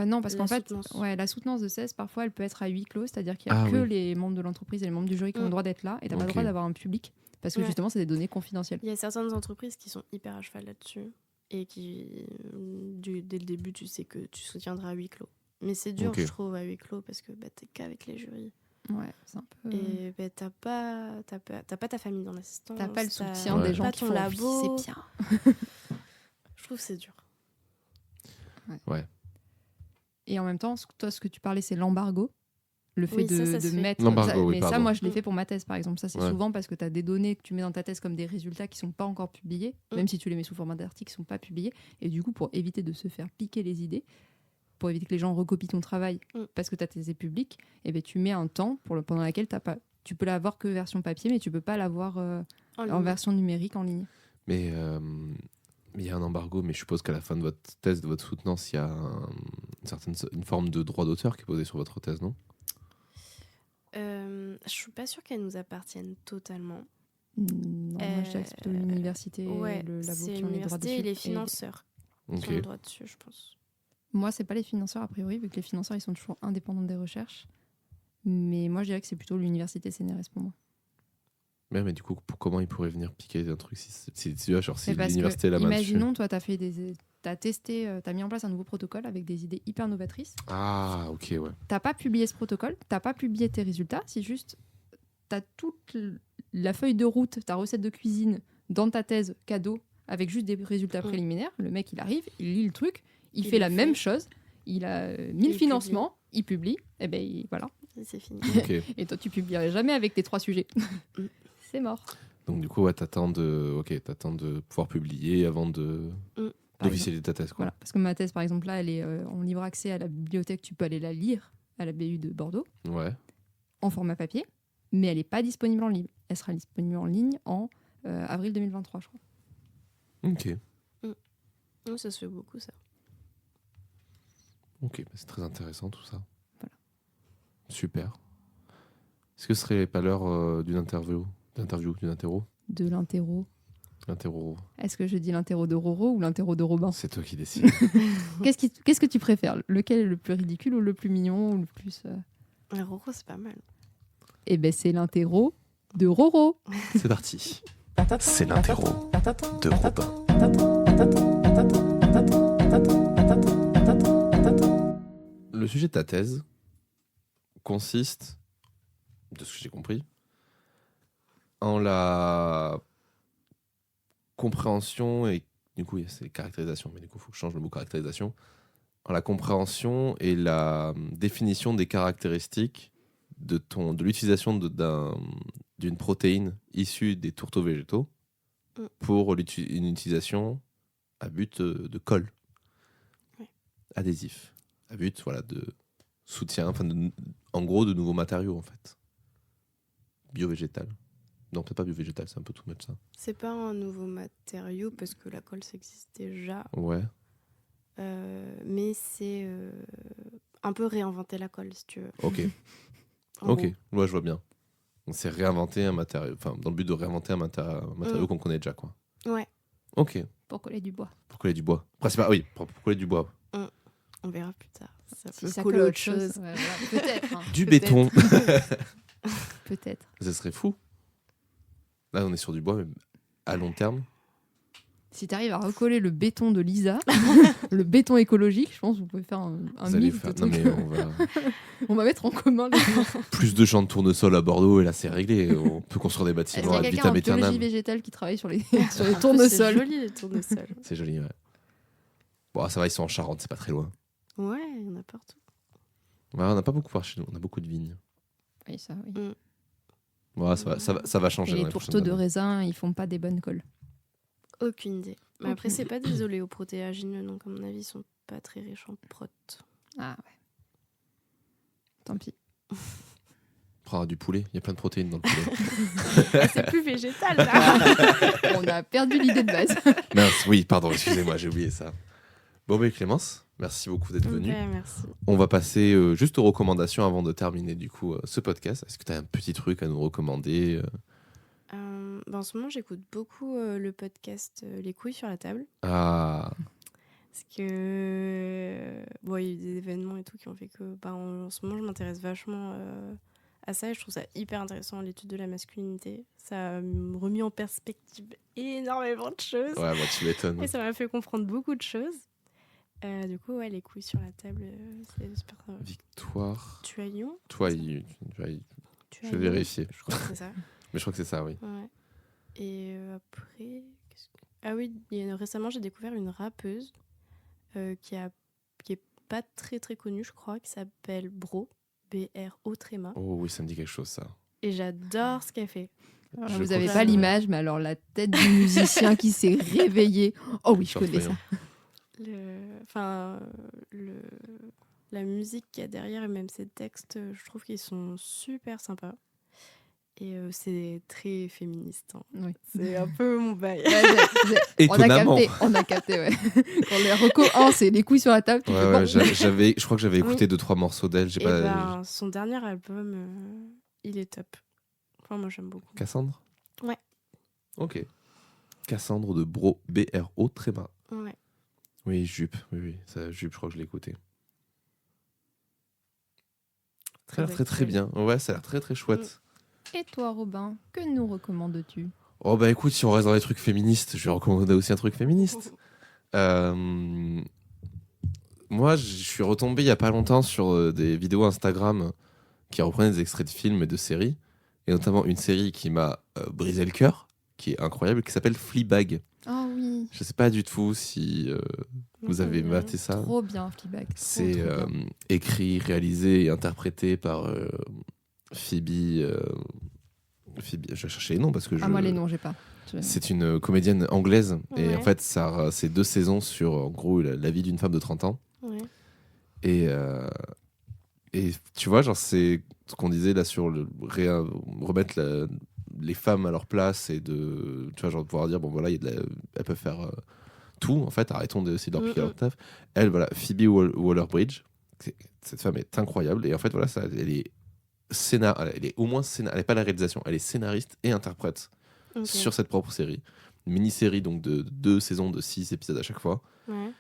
[SPEAKER 2] Non, parce
[SPEAKER 3] La
[SPEAKER 2] qu'en fait,
[SPEAKER 3] soutenance.
[SPEAKER 2] la soutenance de thèse, parfois, elle peut être à huis clos, c'est-à-dire qu'il n'y a
[SPEAKER 1] Ah
[SPEAKER 2] que
[SPEAKER 1] oui.
[SPEAKER 2] les membres de l'entreprise et les membres du jury qui ont le droit d'être là, et tu n'as pas le
[SPEAKER 1] Ok.
[SPEAKER 2] droit d'avoir un public, parce que
[SPEAKER 3] Ouais.
[SPEAKER 2] justement, c'est des données confidentielles.
[SPEAKER 3] Il y a certaines entreprises qui sont hyper à cheval là-dessus et qui, dès le début, tu sais que tu soutiendras à huis clos. Mais c'est dur,
[SPEAKER 1] Ok.
[SPEAKER 3] je trouve, à huis clos, parce que t'es qu'avec les jurys.
[SPEAKER 2] Ouais, c'est un peu...
[SPEAKER 3] Et t'as pas ta famille dans l'assistance.
[SPEAKER 2] T'as pas le soutien
[SPEAKER 1] Ouais.
[SPEAKER 2] des
[SPEAKER 3] t'as
[SPEAKER 2] gens
[SPEAKER 3] pas
[SPEAKER 2] qui
[SPEAKER 3] ton
[SPEAKER 2] font
[SPEAKER 3] labo.
[SPEAKER 2] c'est bien.
[SPEAKER 3] Je trouve que c'est dur.
[SPEAKER 2] Et en même temps, toi, ce que tu parlais, c'est l'embargo. Le fait
[SPEAKER 3] Oui,
[SPEAKER 2] de,
[SPEAKER 3] ça se
[SPEAKER 2] de
[SPEAKER 3] fait.
[SPEAKER 2] mettre...
[SPEAKER 1] L'embargo,
[SPEAKER 2] ça,
[SPEAKER 1] oui,
[SPEAKER 2] mais ça,
[SPEAKER 1] pardon.
[SPEAKER 2] moi, je l'ai fait pour ma thèse, par exemple. Ça, c'est
[SPEAKER 1] Ouais.
[SPEAKER 2] souvent parce que tu as des données que tu mets dans ta thèse comme des résultats qui sont pas encore publiés, même si tu les mets sous format d'articles, qui sont pas publiés. Et du coup, pour éviter de se faire piquer les idées, pour éviter que les gens recopient ton travail parce que ta thèse est publique, et ben, tu mets un temps pendant lequel tu peux l'avoir que version papier, mais tu peux pas l'avoir en version numérique en ligne.
[SPEAKER 1] Mais il y a un embargo, mais je suppose qu'à la fin de votre thèse, de votre soutenance, il y a une forme de droit d'auteur qui est posée sur votre thèse, non?
[SPEAKER 3] Je suis pas sûre qu'elles nous appartiennent totalement.
[SPEAKER 2] Non, moi, je dirais que c'est plutôt l'université
[SPEAKER 3] Ouais,
[SPEAKER 2] et le labo
[SPEAKER 3] c'est
[SPEAKER 2] qui ont les droits dessus.
[SPEAKER 3] l'université et les financeurs qui
[SPEAKER 1] Ok.
[SPEAKER 3] ont le droit dessus, je pense.
[SPEAKER 2] Moi, c'est pas les financeurs, a priori, vu que les financeurs, ils sont toujours indépendants des recherches. Mais moi, je dirais que c'est plutôt l'université CNRS pour moi.
[SPEAKER 1] Mais du coup, comment ils pourraient venir piquer un truc si
[SPEAKER 2] C'est parce
[SPEAKER 1] l'université
[SPEAKER 2] que,
[SPEAKER 1] la main dessus?
[SPEAKER 2] imaginons, toi, t'as testé, t'as mis en place un nouveau protocole avec des idées hyper novatrices.
[SPEAKER 1] Ah, ok, ouais.
[SPEAKER 2] T'as pas publié ce protocole, t'as pas publié tes résultats, c'est juste, t'as toute la feuille de route, ta recette de cuisine dans ta thèse cadeau avec juste des résultats préliminaires. Le mec, il arrive, il lit le truc, il fait la même chose, il a 1000 financements, il publie, et ben voilà.
[SPEAKER 3] Et c'est fini.
[SPEAKER 1] Ok.
[SPEAKER 2] Et toi, tu publierais jamais avec tes 3 sujets. C'est mort.
[SPEAKER 1] Donc du coup, ouais, t'attends de pouvoir publier avant d'officialiser ta thèse, quoi.
[SPEAKER 2] Voilà, parce que ma thèse, par exemple, là, elle est en libre accès à la bibliothèque. Tu peux aller la lire à la BU de Bordeaux
[SPEAKER 1] Ouais.
[SPEAKER 2] en format papier, mais elle n'est pas disponible en ligne. elle sera disponible en ligne en avril 2023, je crois.
[SPEAKER 1] Ok.
[SPEAKER 3] Oui, ça se fait beaucoup, ça.
[SPEAKER 1] Ok, c'est très intéressant tout ça.
[SPEAKER 2] Voilà.
[SPEAKER 1] Super. Est-ce que ce serait pas l'heure d'une interro
[SPEAKER 2] De l'interro.
[SPEAKER 1] Interro.
[SPEAKER 2] Est-ce que je dis l'interro de Roro ou l'interro de Robin?
[SPEAKER 1] C'est toi qui décides.
[SPEAKER 2] Qu'est-ce que tu préfères? Lequel est le plus ridicule ou le plus mignon ou le plus...
[SPEAKER 3] Roro, c'est pas mal.
[SPEAKER 2] Eh ben, c'est l'interro de Roro.
[SPEAKER 1] C'est parti. C'est l'interro de Robin. Le sujet de ta thèse consiste, de ce que j'ai compris, en la compréhension et du coup c'est caractérisation, mais du coup il faut que je change le mot caractérisation, en la compréhension et la définition des caractéristiques de l'utilisation d'une protéine issue des tourteaux végétaux pour une utilisation à but de colle adhésif, à but de soutien, en gros de nouveaux matériaux en fait, bio-végétal. Non, peut-être pas bio-végétal, c'est un peu tout much ça.
[SPEAKER 3] C'est pas un nouveau matériau parce que la colle ça existe déjà.
[SPEAKER 1] Ouais.
[SPEAKER 3] Mais c'est un peu réinventer la colle si tu veux.
[SPEAKER 1] Ok. Ok, moi je vois bien. C'est réinventer un matériau, dans le but de réinventer un matériau qu'on connaît déjà, quoi.
[SPEAKER 3] Ouais.
[SPEAKER 1] Ok.
[SPEAKER 2] Pour coller du bois.
[SPEAKER 1] Pour coller du bois. Oui, pour coller du bois.
[SPEAKER 3] On verra plus tard. Ça
[SPEAKER 2] Si
[SPEAKER 3] peut
[SPEAKER 2] ça
[SPEAKER 3] coller
[SPEAKER 2] colle
[SPEAKER 3] autre chose.
[SPEAKER 2] Ouais, voilà. Peut-être. Hein.
[SPEAKER 1] Du
[SPEAKER 3] Peut-être.
[SPEAKER 1] béton.
[SPEAKER 2] Peut-être.
[SPEAKER 1] Ça serait fou. Là, on est sur du bois, mais à long terme.
[SPEAKER 2] Si tu arrives à recoller le béton de Lisa, le béton écologique, je pense que vous pouvez faire un
[SPEAKER 1] Vous allez
[SPEAKER 2] mix
[SPEAKER 1] faire...
[SPEAKER 2] de
[SPEAKER 1] Non,
[SPEAKER 2] trucs.
[SPEAKER 1] mais
[SPEAKER 2] On va mettre en commun les
[SPEAKER 1] plus de champs de tournesol à Bordeaux et là, c'est réglé. On peut construire des
[SPEAKER 2] Est-ce qu'il
[SPEAKER 1] bâtiments
[SPEAKER 2] y a
[SPEAKER 1] ad
[SPEAKER 2] quelqu'un
[SPEAKER 1] vitam
[SPEAKER 2] en biologie
[SPEAKER 1] aeternam.
[SPEAKER 2] végétale qui travaille sur les
[SPEAKER 3] En plus, C'est
[SPEAKER 2] tournesols?
[SPEAKER 3] joli les tournesols.
[SPEAKER 1] C'est joli, ouais. Bon, ça va, ils sont en Charente, c'est pas très loin.
[SPEAKER 3] Ouais, il y en a partout.
[SPEAKER 1] Ouais, on n'a pas beaucoup par chez nous, on a beaucoup de vignes.
[SPEAKER 2] Oui, ça, oui.
[SPEAKER 1] Ouais, ça va changer.
[SPEAKER 2] Et
[SPEAKER 1] dans
[SPEAKER 2] les
[SPEAKER 1] prochaines
[SPEAKER 2] tourteaux de
[SPEAKER 1] années.
[SPEAKER 2] raisin, ils font pas des bonnes colles.
[SPEAKER 3] Aucune idée. Mais après,
[SPEAKER 2] Aucune
[SPEAKER 3] c'est pas des oléoprotéagineux, donc à mon avis, ils sont pas très riches en prot.
[SPEAKER 2] Ah ouais. Tant pis.
[SPEAKER 1] Prendra du poulet, il y a plein de protéines dans le poulet.
[SPEAKER 3] C'est plus végétal là.
[SPEAKER 2] On a perdu l'idée de base.
[SPEAKER 1] Mince, oui, pardon, excusez-moi, j'ai oublié ça. Bon, ben Clémence, merci beaucoup d'être venue.
[SPEAKER 3] Ouais, merci.
[SPEAKER 1] On va passer juste aux recommandations avant de terminer du coup ce podcast. Est-ce que tu as un petit truc à nous recommander
[SPEAKER 3] En ce moment, j'écoute beaucoup le podcast Les couilles sur la table.
[SPEAKER 1] Ah,
[SPEAKER 3] Parce que il y a eu des événements et tout qui ont fait que en ce moment, je m'intéresse vachement à ça et je trouve ça hyper intéressant, l'étude de la masculinité. Ça m'a remis en perspective énormément de choses.
[SPEAKER 1] ouais, moi tu m'étonnes.
[SPEAKER 3] Et ça m'a fait comprendre beaucoup de choses. Du coup, ouais, les couilles sur la table, c'est super.
[SPEAKER 1] Victoire.
[SPEAKER 3] Tuaillon.
[SPEAKER 1] Je vais vérifier.
[SPEAKER 3] Je crois que c'est ça.
[SPEAKER 1] Mais je crois que c'est ça, oui.
[SPEAKER 3] Ouais. Et après. Ah oui, récemment, j'ai découvert une rappeuse qui est pas très très connue, je crois, qui s'appelle Bro. B-R-O tréma.
[SPEAKER 1] Oh oui, ça me dit quelque chose, ça.
[SPEAKER 3] Et j'adore ce qu'elle fait.
[SPEAKER 2] Alors,
[SPEAKER 1] Je
[SPEAKER 2] vous
[SPEAKER 1] crois
[SPEAKER 2] avez
[SPEAKER 3] que
[SPEAKER 2] pas
[SPEAKER 3] ça-
[SPEAKER 2] l'image, mais alors la tête du musicien qui s'est réveillé. Oh oui, je
[SPEAKER 1] Genre,
[SPEAKER 2] connais ça.
[SPEAKER 3] La musique qu'il y a derrière et même ses textes, je trouve qu'ils sont super sympas. Et c'est très féministe. Hein.
[SPEAKER 2] Oui.
[SPEAKER 3] C'est un peu mon bail.
[SPEAKER 1] Étonnamment.
[SPEAKER 2] On a capté, ouais. Quand les recos 1, c'est les couilles sur la table. Tu
[SPEAKER 1] Ouais,
[SPEAKER 2] fais,
[SPEAKER 1] ouais,
[SPEAKER 2] bon.
[SPEAKER 1] je crois que j'avais écouté
[SPEAKER 3] Oui.
[SPEAKER 1] 2-3 morceaux d'elle. J'ai
[SPEAKER 3] Et
[SPEAKER 1] pas...
[SPEAKER 3] son dernier album, il est top. Enfin, moi, j'aime beaucoup.
[SPEAKER 1] Cassandre.
[SPEAKER 3] Ouais.
[SPEAKER 1] Ok. Cassandre de Bro, B-R-O tréma.
[SPEAKER 3] Ouais.
[SPEAKER 1] Oui, Jupe. Oui. Ça, Jupe, je crois que je l'ai écouté. Ça a l'air très très bien. Ouais, ça a l'air très très chouette.
[SPEAKER 2] Et toi, Robin, que nous recommandes-tu?
[SPEAKER 1] Oh bah écoute, si on reste dans les trucs féministes, je vais recommander aussi un truc féministe. Moi, je suis retombé il y a pas longtemps sur des vidéos Instagram qui reprenaient des extraits de films et de séries, et notamment une série qui m'a brisé le cœur, qui est incroyable, qui s'appelle Fleabag.
[SPEAKER 2] Ah oui,
[SPEAKER 1] Je sais pas du tout si vous avez maté ça.
[SPEAKER 2] trop bien, Fleabag. Trop,
[SPEAKER 1] C'est
[SPEAKER 2] trop bien.
[SPEAKER 1] écrit, réalisé et interprété par Phoebe. Phoebe. Je vais chercher les noms parce que
[SPEAKER 2] Ah, moi, les noms, j'ai pas.
[SPEAKER 1] c'est une comédienne anglaise et
[SPEAKER 3] Ouais.
[SPEAKER 1] en fait, c'est 2 saisons sur en gros la vie d'une femme de 30 ans.
[SPEAKER 3] Ouais.
[SPEAKER 1] Et tu vois, genre, c'est ce qu'on disait là sur remettre les femmes à leur place et de, tu vois, genre de pouvoir dire, bon voilà, elles peuvent faire tout, en fait, arrêtons d'essayer de leur piquer leur taf. Elle, voilà, Phoebe Waller-Bridge, cette femme est incroyable, et en fait, voilà, elle est elle est au moins elle n'est pas la réalisation, elle est scénariste et interprète sur cette propre série. Une mini-série donc de 2 saisons de 6 épisodes à chaque fois.
[SPEAKER 3] Ouais.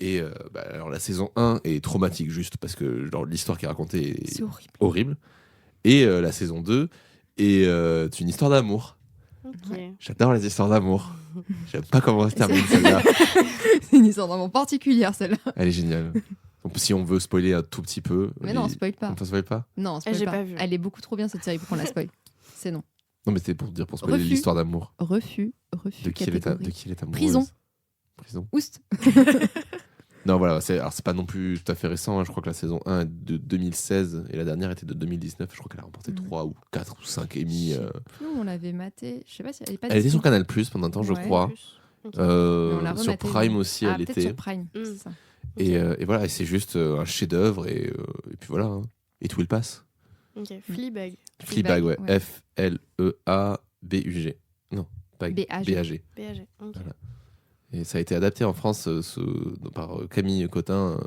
[SPEAKER 1] Et alors la saison 1 est traumatique juste parce que genre, l'histoire qui est racontée est horrible. Et la saison 2 est une histoire d'amour.
[SPEAKER 3] Okay.
[SPEAKER 1] J'adore les histoires d'amour. J'aime pas comment ça se termine celle-là.
[SPEAKER 2] C'est une histoire vraiment particulière celle-là.
[SPEAKER 1] Elle est géniale. Donc, si on veut spoiler un tout petit peu.
[SPEAKER 2] Mais non, on spoil pas.
[SPEAKER 1] On ne spoil pas.
[SPEAKER 2] Non, on spoil
[SPEAKER 3] j'ai
[SPEAKER 2] pas.
[SPEAKER 3] pas vu.
[SPEAKER 2] Elle est beaucoup trop bien cette série pour qu'on la spoil. C'est non.
[SPEAKER 1] Non, mais c'était pour spoiler
[SPEAKER 2] Refus.
[SPEAKER 1] l'histoire d'amour.
[SPEAKER 2] Refus.
[SPEAKER 1] De qui elle est amoureuse.
[SPEAKER 2] Prison. Oust.
[SPEAKER 1] Non, voilà, alors c'est pas non plus tout à fait récent. Hein. Je crois que la saison 1 est de 2016 et la dernière était de 2019. Je crois qu'elle a remporté 3 ou 4 ou 5 Emmy.
[SPEAKER 2] Nous, on l'avait maté. Je sais pas si elle est pas.
[SPEAKER 1] Elle était sur Canal Plus pendant un temps, je crois.
[SPEAKER 2] Okay.
[SPEAKER 1] Sur Prime aussi, elle était.
[SPEAKER 2] Sur Prime, c'est ça.
[SPEAKER 1] Et voilà, et c'est juste un chef-d'œuvre et puis voilà. Hein. Et tout il passe.
[SPEAKER 3] Ok, Fleabag.
[SPEAKER 1] Fleabag, ouais.
[SPEAKER 2] ouais.
[SPEAKER 1] F-L-E-A-B-U-G. Non, pas
[SPEAKER 2] B-A-G.
[SPEAKER 3] BAG. Ok.
[SPEAKER 1] Voilà. Et ça a été adapté en France par Camille Cotin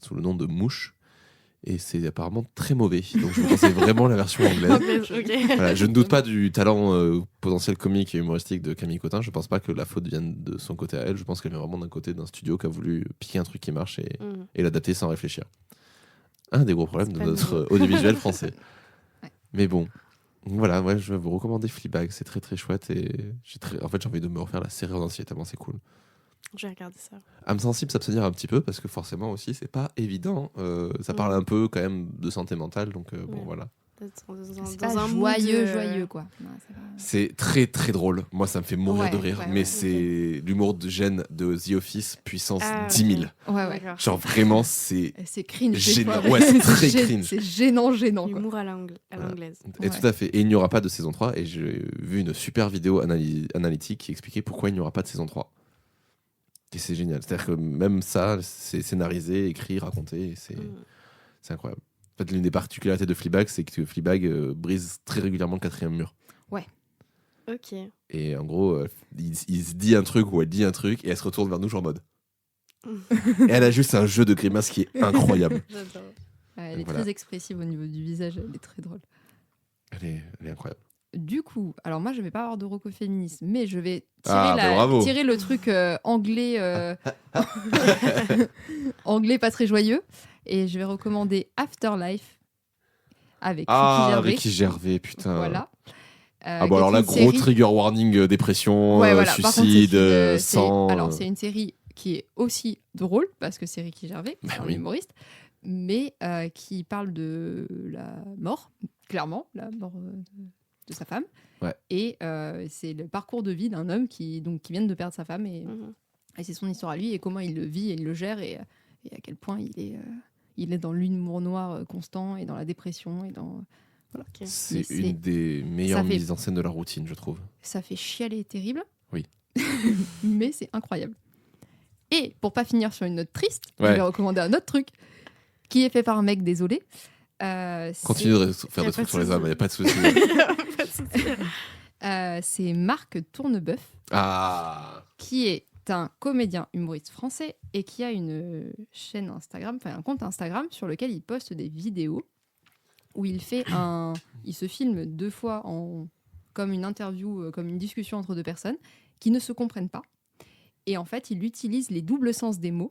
[SPEAKER 1] sous le nom de Mouche. Et c'est apparemment très mauvais. Donc je vous conseille vraiment la version anglaise.
[SPEAKER 3] Okay.
[SPEAKER 1] Voilà, je ne doute pas du talent potentiel comique et humoristique de Camille Cotin. Je pense pas que la faute vienne de son côté à elle. Je pense qu'elle vient vraiment d'un côté d'un studio qui a voulu piquer un truc qui marche et l'adapter sans réfléchir. Un des gros problèmes de notre audiovisuel français.
[SPEAKER 2] Ouais.
[SPEAKER 1] Mais bon, voilà, ouais, je vais vous recommander Fleabag. C'est très très chouette et en fait j'ai envie de me refaire la série en entier tellement c'est cool.
[SPEAKER 3] Je vais regarder ça.
[SPEAKER 1] Âme sensible, s'abstenir un petit peu parce que forcément aussi c'est pas évident. Ça parle un peu quand même de santé mentale, donc bon voilà.
[SPEAKER 2] C'est pas joyeux quoi. Non,
[SPEAKER 1] c'est très très drôle. Moi ça me fait mourir de rire, mais c'est l'humour de gêne de The Office puissance 10 000.
[SPEAKER 2] Ouais.
[SPEAKER 1] Genre vraiment c'est
[SPEAKER 2] cringe.
[SPEAKER 1] Gênant. Ouais, c'est très cringe.
[SPEAKER 2] C'est gênant.
[SPEAKER 3] L'humour à l'anglaise.
[SPEAKER 1] Et tout à fait. Et il n'y aura pas de saison 3 et j'ai vu une super vidéo analytique qui expliquait pourquoi il n'y aura pas de saison 3. Et c'est génial. C'est-à-dire que même ça, c'est scénarisé, écrit, raconté. C'est incroyable. En fait, l'une des particularités de Fleabag, c'est que Fleabag brise très régulièrement le 4e mur.
[SPEAKER 2] Ouais.
[SPEAKER 3] Ok.
[SPEAKER 1] Et en gros, il se dit un truc ou elle dit un truc et elle se retourne vers nous, genre en mode. Et elle a juste un jeu de grimaces qui est incroyable.
[SPEAKER 3] J'adore.
[SPEAKER 2] Elle est très expressive au niveau du visage. Elle est très drôle.
[SPEAKER 1] Elle est incroyable.
[SPEAKER 2] Du coup, alors moi je vais pas avoir de rocoféminisme, mais je vais tirer le truc anglais, anglais pas très joyeux, et je vais recommander Afterlife avec
[SPEAKER 1] Ricky Gervais, putain.
[SPEAKER 2] Voilà.
[SPEAKER 1] Bon alors là, gros trigger warning, dépression, suicide, sang.
[SPEAKER 2] Alors c'est une série qui est aussi drôle parce que c'est Ricky Gervais, c'est un humoriste, mais qui parle de la mort, clairement, la mort de sa femme.
[SPEAKER 1] Ouais.
[SPEAKER 2] Et c'est le parcours de vie d'un homme qui vient de perdre sa femme et c'est son histoire à lui et comment il le vit et il le gère et à quel point il est dans l'humour noir constant et dans la dépression et dans voilà.
[SPEAKER 3] Okay.
[SPEAKER 1] C'est une des meilleures mises en scène de la routine, je trouve.
[SPEAKER 2] Ça fait chialer terrible.
[SPEAKER 1] Oui.
[SPEAKER 2] Mais c'est incroyable. Et pour pas finir sur une note triste, je vais recommander un autre truc qui est fait par un mec désolé.
[SPEAKER 1] Continue de faire des trucs sur les hommes, il n'y a pas de souci.
[SPEAKER 2] C'est Marc Tourneboeuf, qui est un comédien humoriste français et qui a une chaîne Instagram, enfin un compte Instagram sur lequel il poste des vidéos où il se filme 2 fois comme une interview, comme une discussion entre 2 personnes qui ne se comprennent pas. Et en fait, il utilise les doubles sens des mots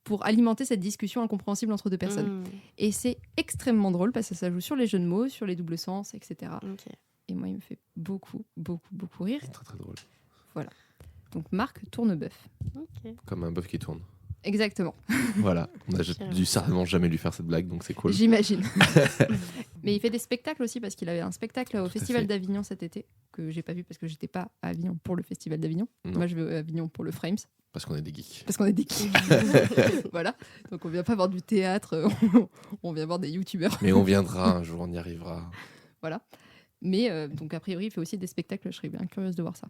[SPEAKER 2] pour alimenter cette discussion incompréhensible entre 2 personnes. Et c'est extrêmement drôle parce que ça joue sur les jeux de mots, sur les doubles sens, etc.
[SPEAKER 3] Okay.
[SPEAKER 2] Et moi, il me fait beaucoup, beaucoup, beaucoup rire.
[SPEAKER 1] C'est très, très drôle.
[SPEAKER 2] Voilà. Donc, Marc Tourneboeuf.
[SPEAKER 3] Okay.
[SPEAKER 1] Comme un bœuf qui tourne.
[SPEAKER 2] Exactement.
[SPEAKER 1] Voilà. On a dû certainement jamais lui faire cette blague, donc c'est cool.
[SPEAKER 2] J'imagine. Mais il fait des spectacles aussi parce qu'il avait un spectacle au Festival d'Avignon cet été que j'ai pas vu parce que j'étais pas à Avignon pour le Festival d'Avignon. Moi, je vais à Avignon pour le Frames.
[SPEAKER 1] Parce qu'on est des geeks.
[SPEAKER 2] Voilà. Donc on vient pas voir du théâtre, on vient voir des youtubeurs.
[SPEAKER 1] Mais on viendra un jour, on y arrivera.
[SPEAKER 2] Voilà. Mais donc a priori, il fait aussi des spectacles. Je serais bien curieuse de voir ça.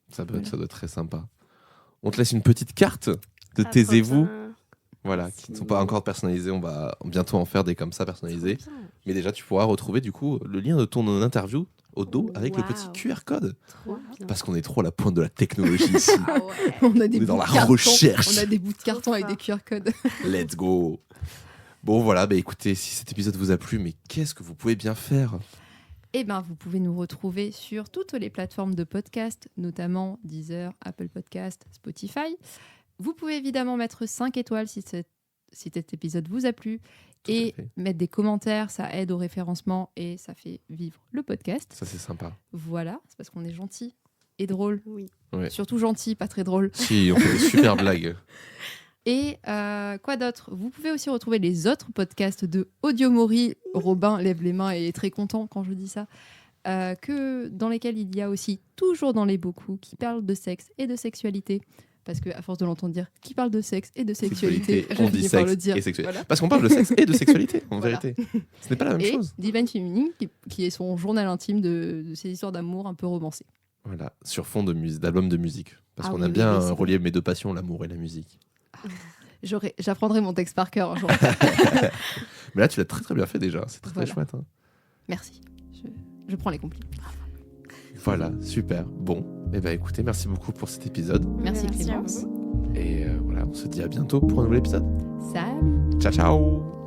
[SPEAKER 1] Ça doit être très sympa. On te laisse une petite carte de Taisez-vous. Voilà, qui ne sont pas encore personnalisées. On va bientôt en faire des comme ça personnalisées. Mais déjà, tu pourras retrouver du coup le lien de ton interview au dos avec le petit
[SPEAKER 3] Waouh.
[SPEAKER 1] QR code.
[SPEAKER 4] Trop bien.
[SPEAKER 1] Parce qu'on est trop à la pointe de la technologie ici.
[SPEAKER 3] Ah ouais.
[SPEAKER 2] On a des
[SPEAKER 1] On est dans
[SPEAKER 2] bouts
[SPEAKER 1] la
[SPEAKER 2] de carton.
[SPEAKER 1] recherche.
[SPEAKER 2] On a des bouts de carton avec
[SPEAKER 3] fort.
[SPEAKER 2] des QR codes.
[SPEAKER 1] Let's go. Bon voilà, bah écoutez, si cet épisode vous a plu, mais qu'est-ce que vous pouvez bien faire?
[SPEAKER 2] Eh ben, vous pouvez nous retrouver sur toutes les plateformes de podcast, notamment Deezer, Apple Podcast, Spotify. Vous pouvez évidemment mettre 5 étoiles si cet épisode vous a plu
[SPEAKER 1] Tout à
[SPEAKER 2] et
[SPEAKER 1] fait.
[SPEAKER 2] mettre des commentaires, ça aide au référencement et ça fait vivre le podcast.
[SPEAKER 1] Ça c'est sympa.
[SPEAKER 2] Voilà, c'est parce qu'on est gentil et drôle.
[SPEAKER 3] Oui.
[SPEAKER 1] Ouais.
[SPEAKER 2] Surtout gentil, pas très drôle.
[SPEAKER 1] Si, on fait des super blagues.
[SPEAKER 2] Et quoi d'autre? Vous pouvez aussi retrouver les autres podcasts de Audio Mori. Robin lève les mains et est très content quand je dis ça. Dans lesquels il y a aussi Toujours dans les beaucoup qui parlent de sexe et de sexualité. Parce qu'à force de l'entendre dire qui parle de sexe et de sexualité,
[SPEAKER 1] on
[SPEAKER 2] je
[SPEAKER 1] dit
[SPEAKER 2] finis par
[SPEAKER 1] sexe
[SPEAKER 2] le dire.
[SPEAKER 1] et sexualité.
[SPEAKER 2] Voilà.
[SPEAKER 1] Parce qu'on parle de sexe et de sexualité, en
[SPEAKER 2] Voilà.
[SPEAKER 1] vérité. Ce n'est pas la même
[SPEAKER 2] Et
[SPEAKER 1] chose.
[SPEAKER 2] Divine Feminine, qui est son journal intime de ces histoires d'amour un peu romancées.
[SPEAKER 1] Voilà, sur fond d'album de musique. Parce
[SPEAKER 2] Ah
[SPEAKER 1] qu'on
[SPEAKER 2] oui,
[SPEAKER 1] a
[SPEAKER 2] oui,
[SPEAKER 1] bien
[SPEAKER 2] oui, c'est
[SPEAKER 1] relié mes deux passions, l'amour et la musique.
[SPEAKER 2] J'apprendrai mon texte par cœur un jour.
[SPEAKER 1] Mais là, tu l'as très très bien fait déjà. C'est très
[SPEAKER 2] Voilà.
[SPEAKER 1] très chouette. Hein.
[SPEAKER 2] Merci. Je prends les compliments.
[SPEAKER 1] Voilà, super. Bon, eh ben écoutez, merci beaucoup pour cet épisode.
[SPEAKER 2] Merci,
[SPEAKER 3] à
[SPEAKER 2] Clémence.
[SPEAKER 3] vous.
[SPEAKER 1] Et voilà, on se dit à bientôt pour un nouvel épisode.
[SPEAKER 2] Salut.
[SPEAKER 1] Ciao, ciao!